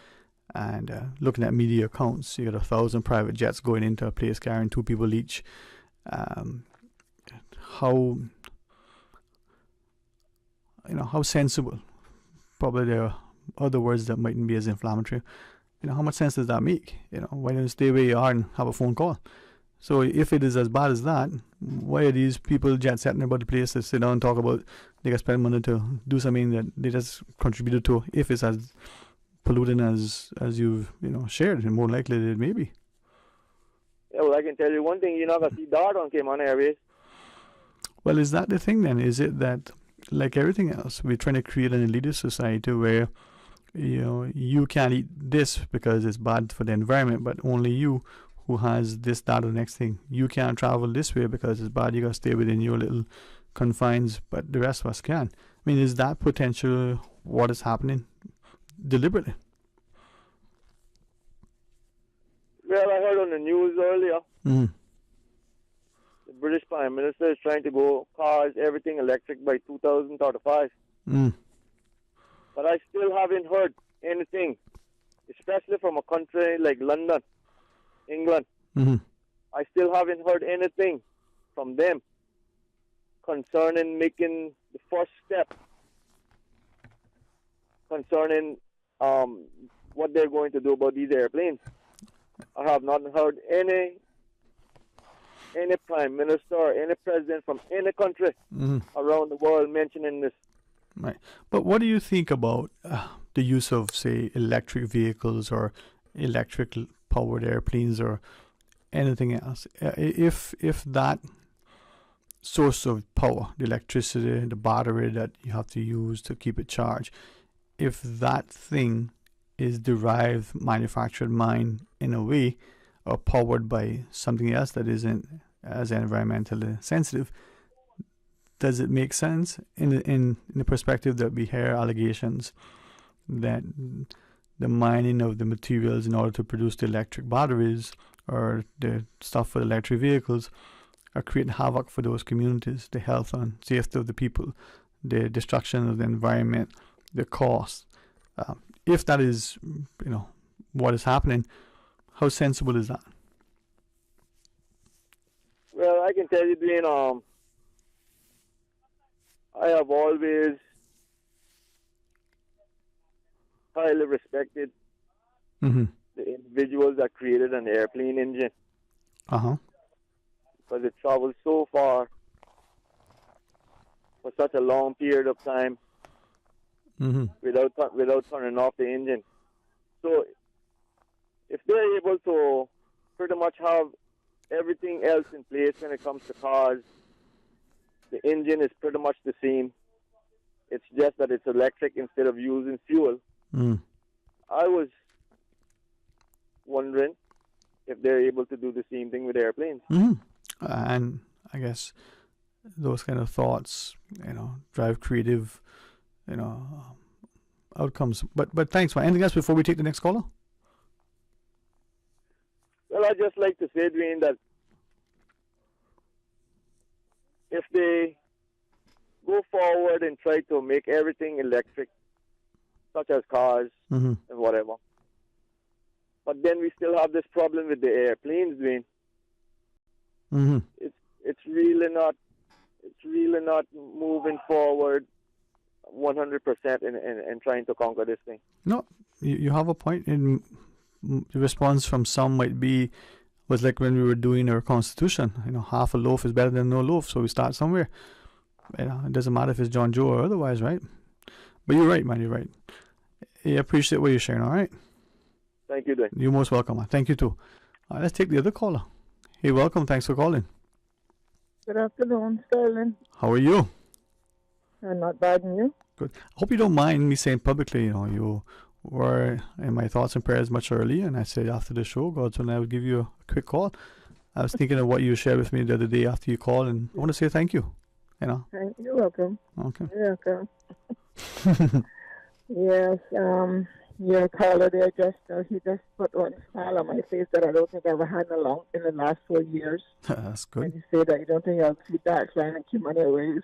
And looking at media accounts, you got 1,000 private jets going into a place carrying 2 people each. how sensible? Probably there are other words that mightn't be as inflammatory. How much sense does that make? Why don't you stay where you are and have a phone call? So if it is as bad as that, why are these people jet setting about the place to sit down and talk about they can spend money to do something that they just contributed to, if it's as polluting as you've shared, and more likely it may be. Yeah, well, I can tell you one thing: you're not gonna see Dart on Cayman Airways. Well, is that the thing then? Is it that, like everything else, we're trying to create an elitist society where you can't eat this because it's bad for the environment, but only you who has this, that, or the next thing. You can't travel this way because it's bad. You gotta stay within your little confines, but the rest of us can. I mean, is that potential what is happening deliberately? Well, I heard on the news earlier, Mm-hmm. the British Prime Minister is trying to go cars, everything electric by 2035. Mm. But I still haven't heard anything, especially from a country like London, England. Mm-hmm. I still haven't heard anything from them concerning making the first step concerning what they're going to do about these airplanes. I have not heard any prime minister or any president from any country around the world mentioning this. Right. But what do you think about the use of, say, electric vehicles or electric powered airplanes or anything else? If that source of power, the electricity, the battery that you have to use to keep it charged, if that thing is derived, manufactured, mined in a way, or powered by something else that isn't as environmentally sensitive, does it make sense in the perspective that we hear allegations that the mining of the materials in order to produce the electric batteries or the stuff for the electric vehicles are creating havoc for those communities, the health and safety of the people, the destruction of the environment, the cost? If that is, what is happening, how sensible is that? Well, I can tell you, Dwayne, I have always highly respected the individuals that created an airplane engine. Because it travels so far for such a long period of time without turning off the engine. So if they're able to pretty much have everything else in place when it comes to cars, the engine is pretty much the same. It's just that it's electric instead of using fuel. I was wondering if they're able to do the same thing with airplanes. And I guess those kind of thoughts, drive creative, outcomes. But thanks, man. Anything else before we take the next caller? Well, I'd just like to say, Dwayne, that if they go forward and try to make everything electric, such as cars and whatever, but then we still have this problem with the airplanes, Dwayne. It's really not moving forward 100% in trying to conquer this thing. No, you have a point. In the response from some might be, was like when we were doing our constitution. Half a loaf is better than no loaf, so we start somewhere. It doesn't matter if it's John Joe or otherwise, right? But you're right, man. You're right. I appreciate what you're sharing. All right. Thank you, Dwayne. You're most welcome, man. Thank you too. All right, let's take the other caller. Hey, welcome. Thanks for calling. Good afternoon, Sterling. How are you? Not bad, and you? Good. I hope you don't mind me saying publicly, you were in my thoughts and prayers much earlier, and I said after the show, God's when I would give you a quick call. I was thinking of what you shared with me the other day after you called, and I want to say thank you. You're welcome. Okay. You're welcome. Yes, your caller there he just put one smile on my face that I don't think I ever had in the last 4 years. That's good. And you say that you don't think I'll see that line and keep money away.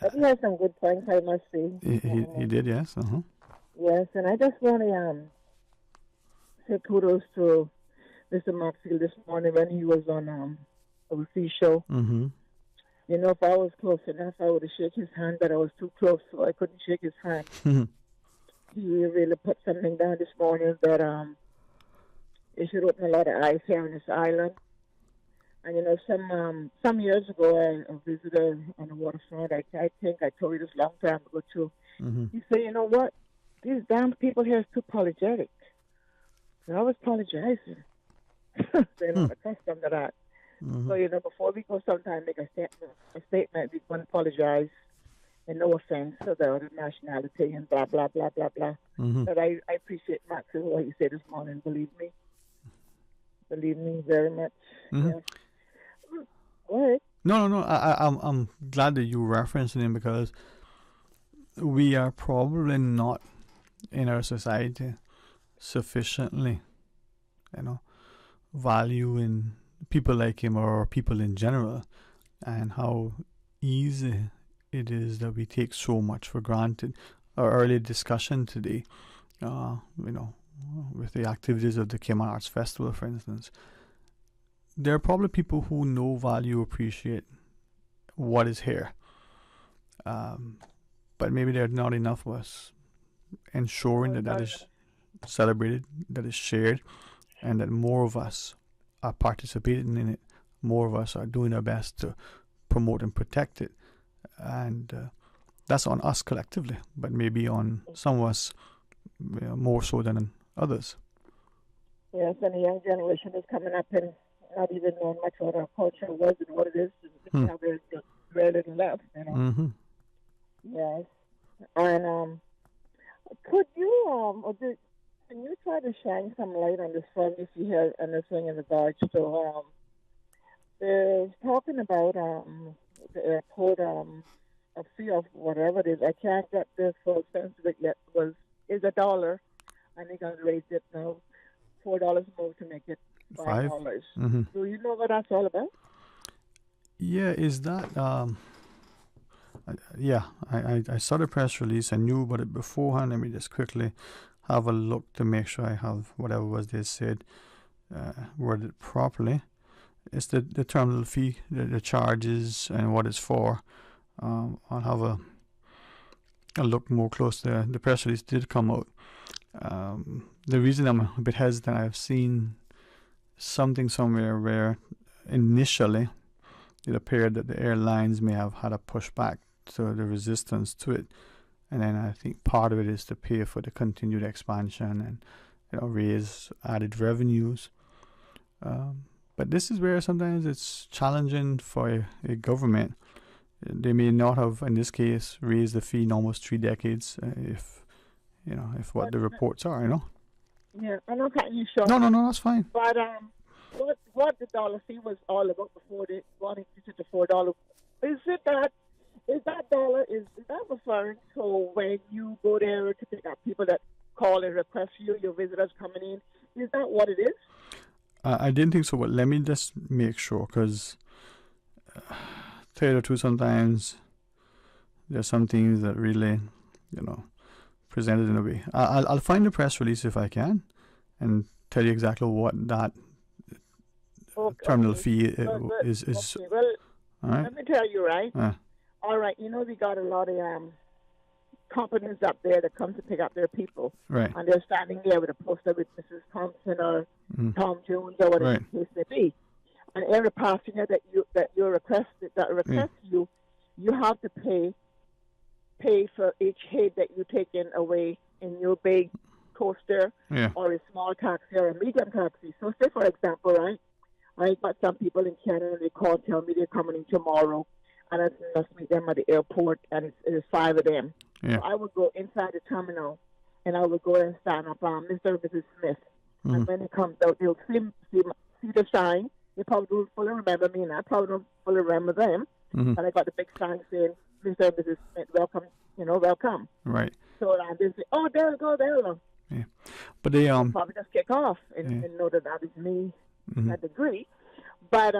But he has some good points, I must say. He did, yes. Yes, and I just want to say kudos to Mr. Maxfield this morning when he was on OC show. You know, if I was close enough, I would have shaken his hand, but I was too close, so I couldn't shake his hand. He really put something down this morning that it should open a lot of eyes here on this island. And you know, some years ago, I visited on the waterfront. I think I told you this a long time ago too. He said, "You know what? These damn people here is too apologetic." So I was apologizing. They're not accustomed to that. So you know, before we go, sometime make a statement. We going to apologize and no offense to the other nationality and blah blah blah blah blah. But I appreciate Max what he said this morning. Believe me very much. Yes. What? No. I'm glad that you referenced him because we are probably not in our society sufficiently, valuing people like him or people in general, and how easy it is that we take so much for granted. Our early discussion today, with the activities of the Cayman Arts Festival, for instance, there are probably people who know, value, appreciate what is here. But maybe there are not enough of us ensuring that is celebrated, that is shared, and that more of us are participating in it. More of us are doing our best to promote and protect it. And that's on us collectively, but maybe on some of us more so than others. Yes, and the young generation is coming up and not even knowing much what our culture was and what it is. And now there's very little left, Yes. And could you, can you try to shine some light on this front if you have anything in regards to, there's talking about the airport, a fee of whatever it is. I can't get the full sense of it yet. Is $1, and they're going to raise it now $4 more to make it $5. Do you know what that's all about? Yeah, is that I saw the press release. I knew about it beforehand. Let me just quickly have a look to make sure I have whatever was they said worded properly. It's the terminal fee, the charges, and what it's for. I'll have a look more close there. The press release did come out. The reason I'm a bit hesitant, I've seen something somewhere where initially it appeared that the airlines may have had a pushback to the resistance to it, and then I think part of it is to pay for the continued expansion and raise added revenues. But this is where sometimes it's challenging for a government. They may not have, in this case, raised the fee in almost 3 decades, if what the reports are, Yeah, I know that you sure. No, that's fine. But what the dollar fee was all about before they wanted to the $4? Is that dollar is that referring to when you go there to pick up people that call and request your visitors coming in? Is that what it is? I didn't think so, but let me just make sure, because tell you the truth, sometimes there's some things that really, presented in a way. I'll find the press release if I can and tell you exactly what that terminal fee is. Okay. Well, all right? Let me tell you, right? All right, we got a lot of companies up there that come to pick up their people. Right. And they're standing there with a poster with Mrs. Thompson or Tom Jones or whatever the case may be. And every passenger that you request you have to pay for each head that you take away in your big coaster or a small taxi or a medium taxi. So say, for example, right, I got some people in Canada, they tell me they're coming in tomorrow, and I must meet them at the airport, and it's 5 of them. Yeah. So I would go inside the terminal, and I would go and stand up on Mr. and Mrs. Smith. And when it comes out, they'll see the sign. They probably don't fully remember me, and I probably don't fully remember them. And I got the big sign saying, Mr. and Mrs. Smith, welcome, welcome. Right. So they say, oh, there you go, there you go. Yeah. But they probably just kick off and know that is me to a degree. But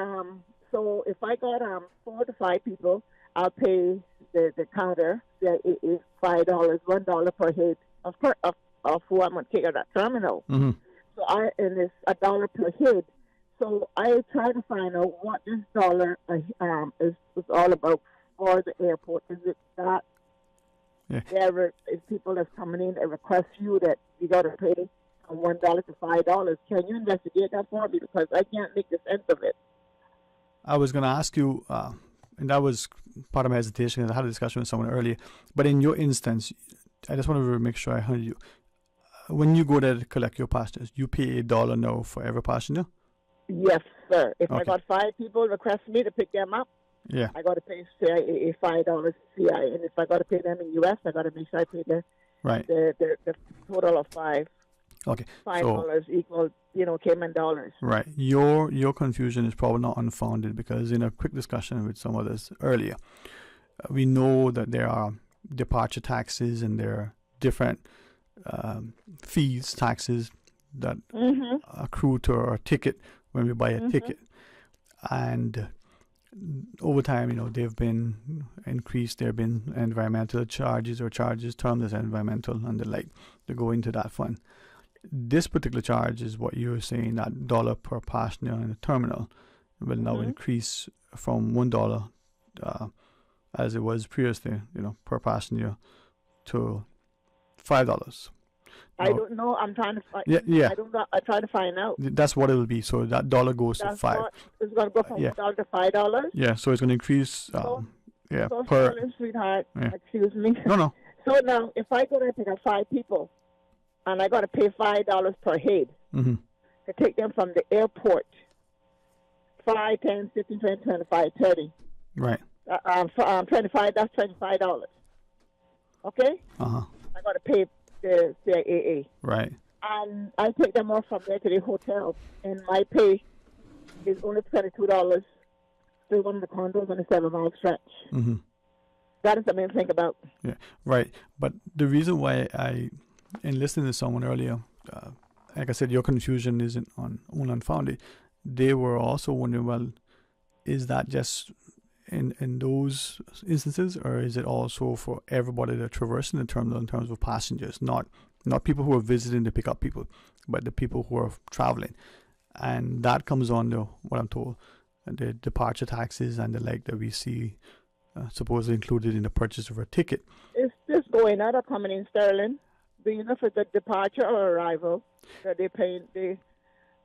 so if I got 4 to 5 people, I'll pay the counter. It is $5, $1 per head of who I'm going to take out that terminal. So it's $1 per head. So I try to find out what this dollar is all about for the airport. Is it that if people that's coming in and request you that you got to pay from $1 to $5? Can you investigate that for me, because I can't make the sense of it. I was going to ask you, and that was part of my hesitation, because I had a discussion with someone earlier. But in your instance, I just want to make sure I heard you. When you go there to collect your passengers, you pay $1 now for every passenger? Yes, sir. If I got 5 people request me to pick them up, I got to pay CIA $5 CI, and if I got to pay them in US, I got to make sure I pay the total of $5. Okay. $5 equals, Cayman dollars. Right. Your confusion is probably not unfounded, because in a quick discussion with some others earlier, we know that there are departure taxes and there are different fees, taxes that accrue to our ticket when we buy a ticket. And over time, they've been increased. There have been environmental charges or charges termed as environmental and the like to go into that fund. This particular charge is what you're saying, that $1 per passenger in the terminal will now increase from $1 as it was previously, per passenger, to $5. I don't know. I'm trying to find. Yeah. I try to find out. That's what it will be. So that $1 goes to $5. It's going to go from $1 to $5. Yeah. So it's going to increase. So per. Sweetheart, Yeah. excuse me. No. So now, if I go there and pick up 5 people, and I got to pay $5 per head to take them from the airport, 5, 10, 15, 20, 25, 30. Right. 25. That's $25. Okay. I got to pay the CIAA. Right. And I take them off from there to the hotel, and my pay is only $22 to one of the condos on a 7-mile stretch. That is something to think about. Yeah. Right. But the reason why in listening to someone earlier, like I said, your confusion isn't only unfounded. They were also wondering, well, is that just in those instances, or is it also for everybody that's traversing the terminal in terms of passengers, not people who are visiting to pick up people, but the people who are traveling? And that comes under what I'm told, the departure taxes and the like that we see supposedly included in the purchase of a ticket. Is this going out or coming in sterling? Do you know for the departure or arrival that they pay?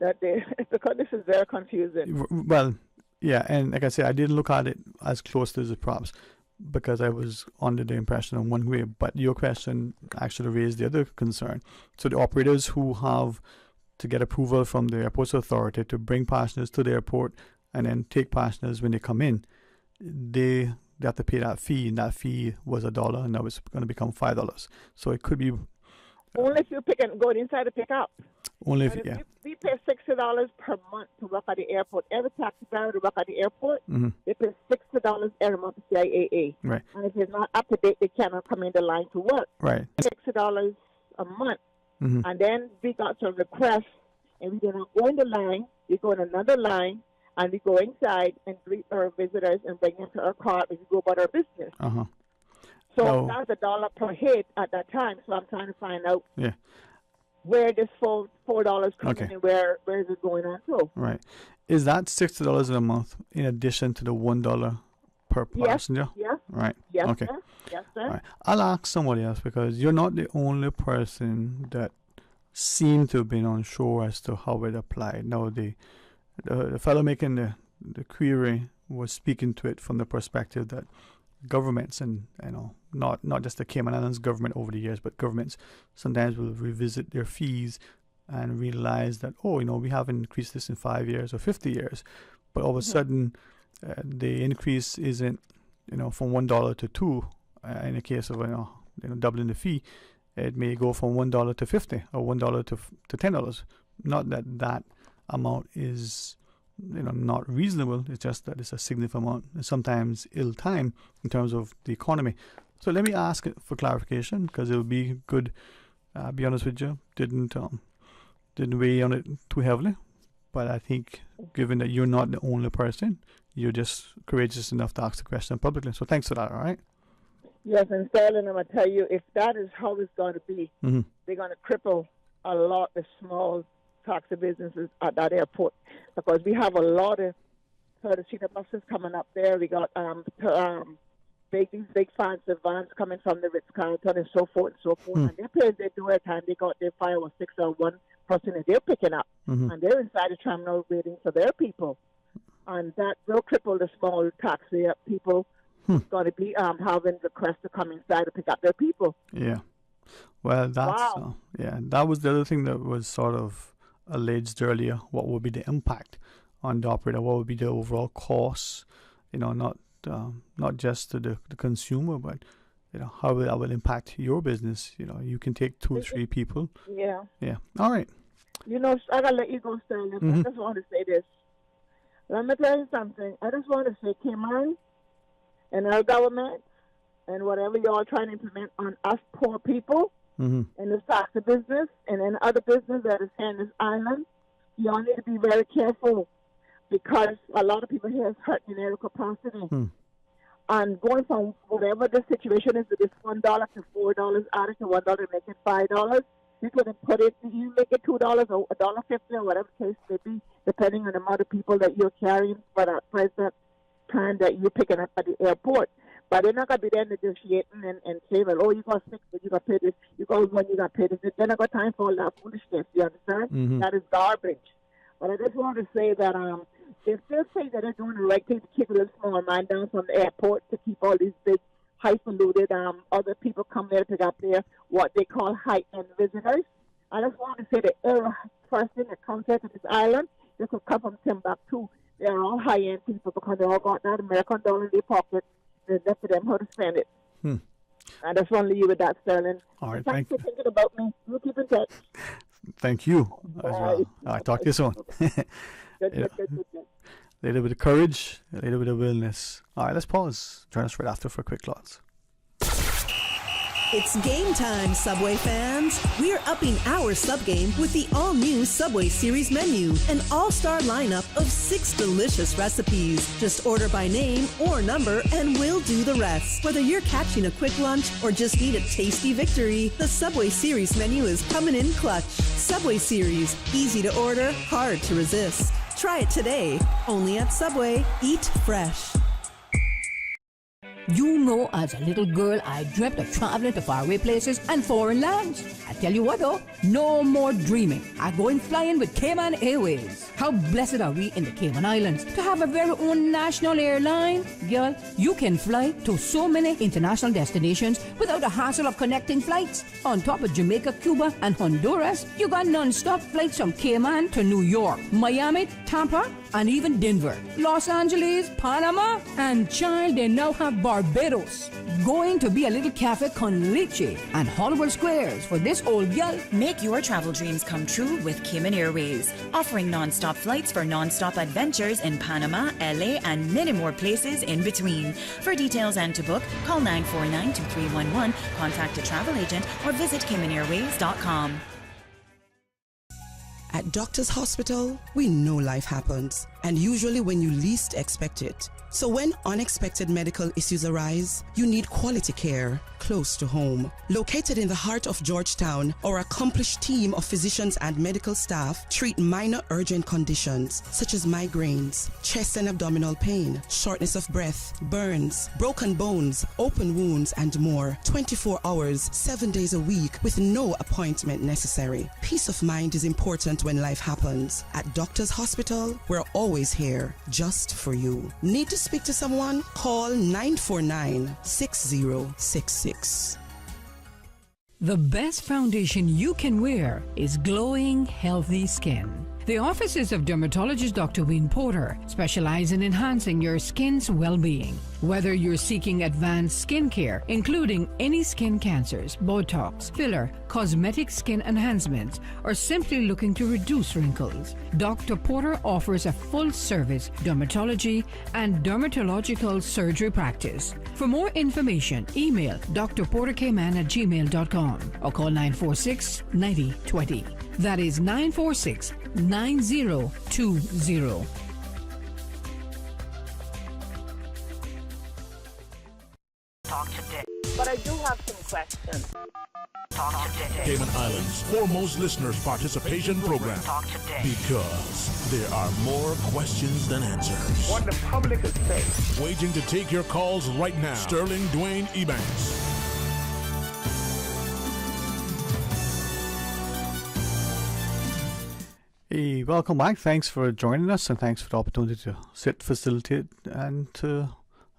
Because this is very confusing. Well, yeah, and like I said, I didn't look at it as closely as it perhaps, because I was under the impression of one way. But your question actually raised the other concern. So the operators who have to get approval from the airport's authority to bring passengers to the airport and then take passengers when they come in, they have to pay that fee, and that fee was $1, and now it's going to become $5. So it could be only if you go inside to pick up. Only if, we pay $60 per month to work at the airport. Every taxi driver to work at the airport, they pay $60 every month to CIAA. Right. And if it's not up to date, they cannot come in the line to work. Right. $60 a month. And then we got some requests, and we do not go in the line. We go in another line, and we go inside and greet our visitors and bring them to our car, and we go about our business. So that's $1 per head at that time. So I'm trying to find out where this $4 comes in and where is it going on to. Right. Is that $60 a month in addition to the $1 per passenger? Yes. Right. Yes, okay. Sir. Yes, sir. All right. I'll ask somebody else, because you're not the only person that seemed to have been unsure as to how it applied. Now, the fellow making the query was speaking to it from the perspective that governments, and not just the Cayman Islands government over the years, but governments sometimes will revisit their fees and realize that, we haven't increased this in 5 years or 50 years, but all of a sudden the increase isn't from $1 to $2. In the case of doubling the fee, it may go from $1 to $50 or $1 to $10. Not that amount is not reasonable. It's just that it's a significant amount, and sometimes ill-timed in terms of the economy. So let me ask for clarification, because it will be good. Be honest with you, didn't weigh on it too heavily, but I think given that you're not the only person, you're just courageous enough to ask the question publicly. So thanks for that. All right. Yes, and Sterling, I'm gonna tell you, if that is how it's going to be, they're going to cripple a lot of small taxi businesses at that airport, because we have a lot of 30-seater buses coming up there. We got big fancy vans coming from the Ritz-Carlton and so forth and so forth. And they're paying their due time. They got their 5 or 6 or 1 person that they're picking up. And they're inside the terminal waiting for their people. And that will cripple the small taxi people who's going to be having requests to come inside to pick up their people. Yeah. Well, that's Wow. that was the other thing that was sort of alleged earlier. What would be the impact on the operator? What would be the overall cost? Not just to the consumer, but how that will impact your business. You can take 2 or 3 people. Yeah. Yeah. All right. I gotta let you go, Sterling. I just want to say this. Let me tell you something. I just want to say, Cayman and our government and whatever y'all trying to implement on us poor people in this taxi business and in other business that is here in this island, y'all need to be very careful, because a lot of people here is hurting their capacity. And going from whatever the situation is, this $1 to $4 added to $1 make it $5. You can put it, you make it $2 or $1.50 or whatever the case may be, depending on the amount of people that you're carrying for that price that time that you're picking up at the airport. But they're not going to be there negotiating and say, well, you got 6, but you got paid this, you got 1, you got paid this. They're not got time for all that foolishness, you understand? That is garbage. But I just want to say that they still say that they're doing the right thing to keep a little small man down from the airport, to keep all these big, highfalutin other people come there to pick up their, what they call high-end visitors. I just want to say that every person that comes here to this island, they could come from Timbuktu. They're all high-end people because they all got that American dollar in their pocket. It's up to them how to spend it. I just want to leave you with that, Sterling. All right, thanks for thinking about me. We'll keep in touch. Thank you as well. All right, talk to you soon. Good. A little bit of courage, a little bit of willingness. All right, let's pause. Join us right after for quick thoughts. It's game time, Subway fans. We're upping our sub game with the all-new Subway Series menu, an all-star lineup of 6 delicious recipes. Just order by name or number and we'll do the rest. Whether you're catching a quick lunch or just need a tasty victory, the Subway Series menu is coming in clutch. Subway Series, easy to order, hard to resist. Try it today, only at Subway. Eat fresh. You know, as a little girl, I dreamt of traveling to faraway places and foreign lands. I tell you what though, no more dreaming. I'm going flying with Cayman Airways. How blessed are we in the Cayman Islands to have a very own national airline? Girl, you can fly to so many international destinations without the hassle of connecting flights. On top of Jamaica, Cuba, and Honduras, you got non-stop flights from Cayman to New York, Miami, Tampa, and even Denver, Los Angeles, Panama, and child, they now have Barbados. Going to be a little cafe con leche and Hollywood Squares for this old gal. Make your travel dreams come true with Cayman Airways, offering non-stop flights for non-stop adventures in Panama, LA, and many more places in between. For details and to book, call 949-2311, contact a travel agent, or visit CaymanAirways.com. At Doctors Hospital, we know life happens, and usually when you least expect it. So when unexpected medical issues arise, you need quality care close to home. Located in the heart of Georgetown, our accomplished team of physicians and medical staff treat minor urgent conditions such as migraines, chest and abdominal pain, shortness of breath, burns, broken bones, open wounds, and more. 24 hours, 7 days a week with no appointment necessary. Peace of mind is important when life happens. At Doctors Hospital, we're always here just for you. Need to speak to someone? Call 949-6066. The best foundation you can wear is glowing, healthy skin. The offices of dermatologist Dr. Dwayne Porter specialize in enhancing your skin's well-being. Whether you're seeking advanced skincare, including any skin cancers, Botox, filler, cosmetic skin enhancements, or simply looking to reduce wrinkles, Dr. Porter offers a full-service dermatology and dermatological surgery practice. For more information, email drporterkman@gmail.com or call 946-9020. That is 946-9020. Talk today. But I do have some questions. Cayman Islands' foremost listeners' participation program. Because there are more questions than answers. What the public is saying. Waiting to take your calls right now. Sterling Dwayne Ebanks. Hey, welcome back. Thanks for joining us, and thanks for the opportunity to sit, facilitate, and to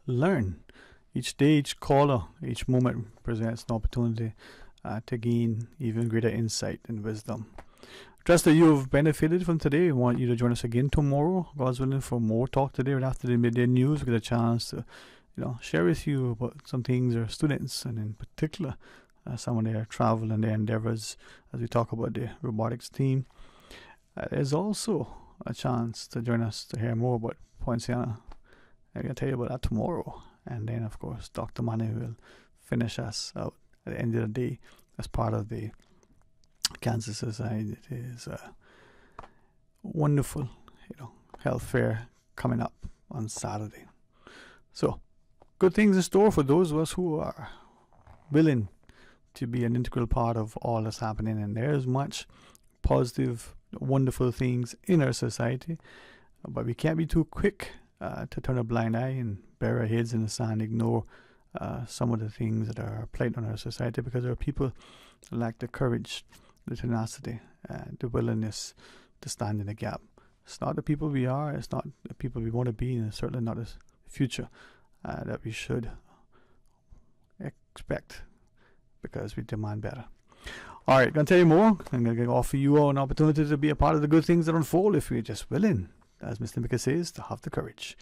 learn. Each day, each caller, each moment presents an opportunity to gain even greater insight and wisdom. Trust that you have benefited from today. We want you to join us again tomorrow, God's willing, for more talk today. Right after the midday news, we get a chance to, share with you about some things our students, and in particular, some of their travel and their endeavors as we talk about the robotics team. There's also a chance to join us to hear more about Poinciana. I'm going to tell you about that tomorrow. And then, of course, Dr. Mane will finish us out at the end of the day as part of the Cancer Society. It is a wonderful, health fair coming up on Saturday. So, good things in store for those of us who are willing to be an integral part of all that's happening. And there's much positive, wonderful things in our society, but we can't be too quick to turn a blind eye and bury our heads in the sand, ignore some of the things that are plagued on our society, because there are people that lack the courage, the tenacity, and the willingness to stand in the gap. It's not the people we are, it's not the people we want to be, and it's certainly not the future that we should expect, because we demand better. All right, going to tell you more. I'm going to offer you all an opportunity to be a part of the good things that unfold if you're just willing, as Mr. Mika says, to have the courage.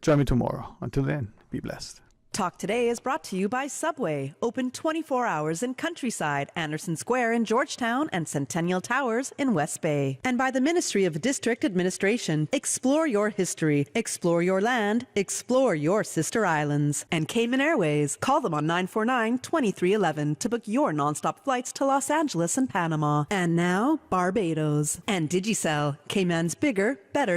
Join me tomorrow. Until then, be blessed. Talk Today is brought to you by Subway, open 24 hours in Countryside, Anderson Square in Georgetown, and Centennial Towers in West Bay. And by the Ministry of District Administration. Explore your history, explore your land, explore your sister islands. And Cayman Airways. Call them on 949-2311 to book your nonstop flights to Los Angeles and Panama. And now, Barbados. And Digicel, Cayman's bigger, better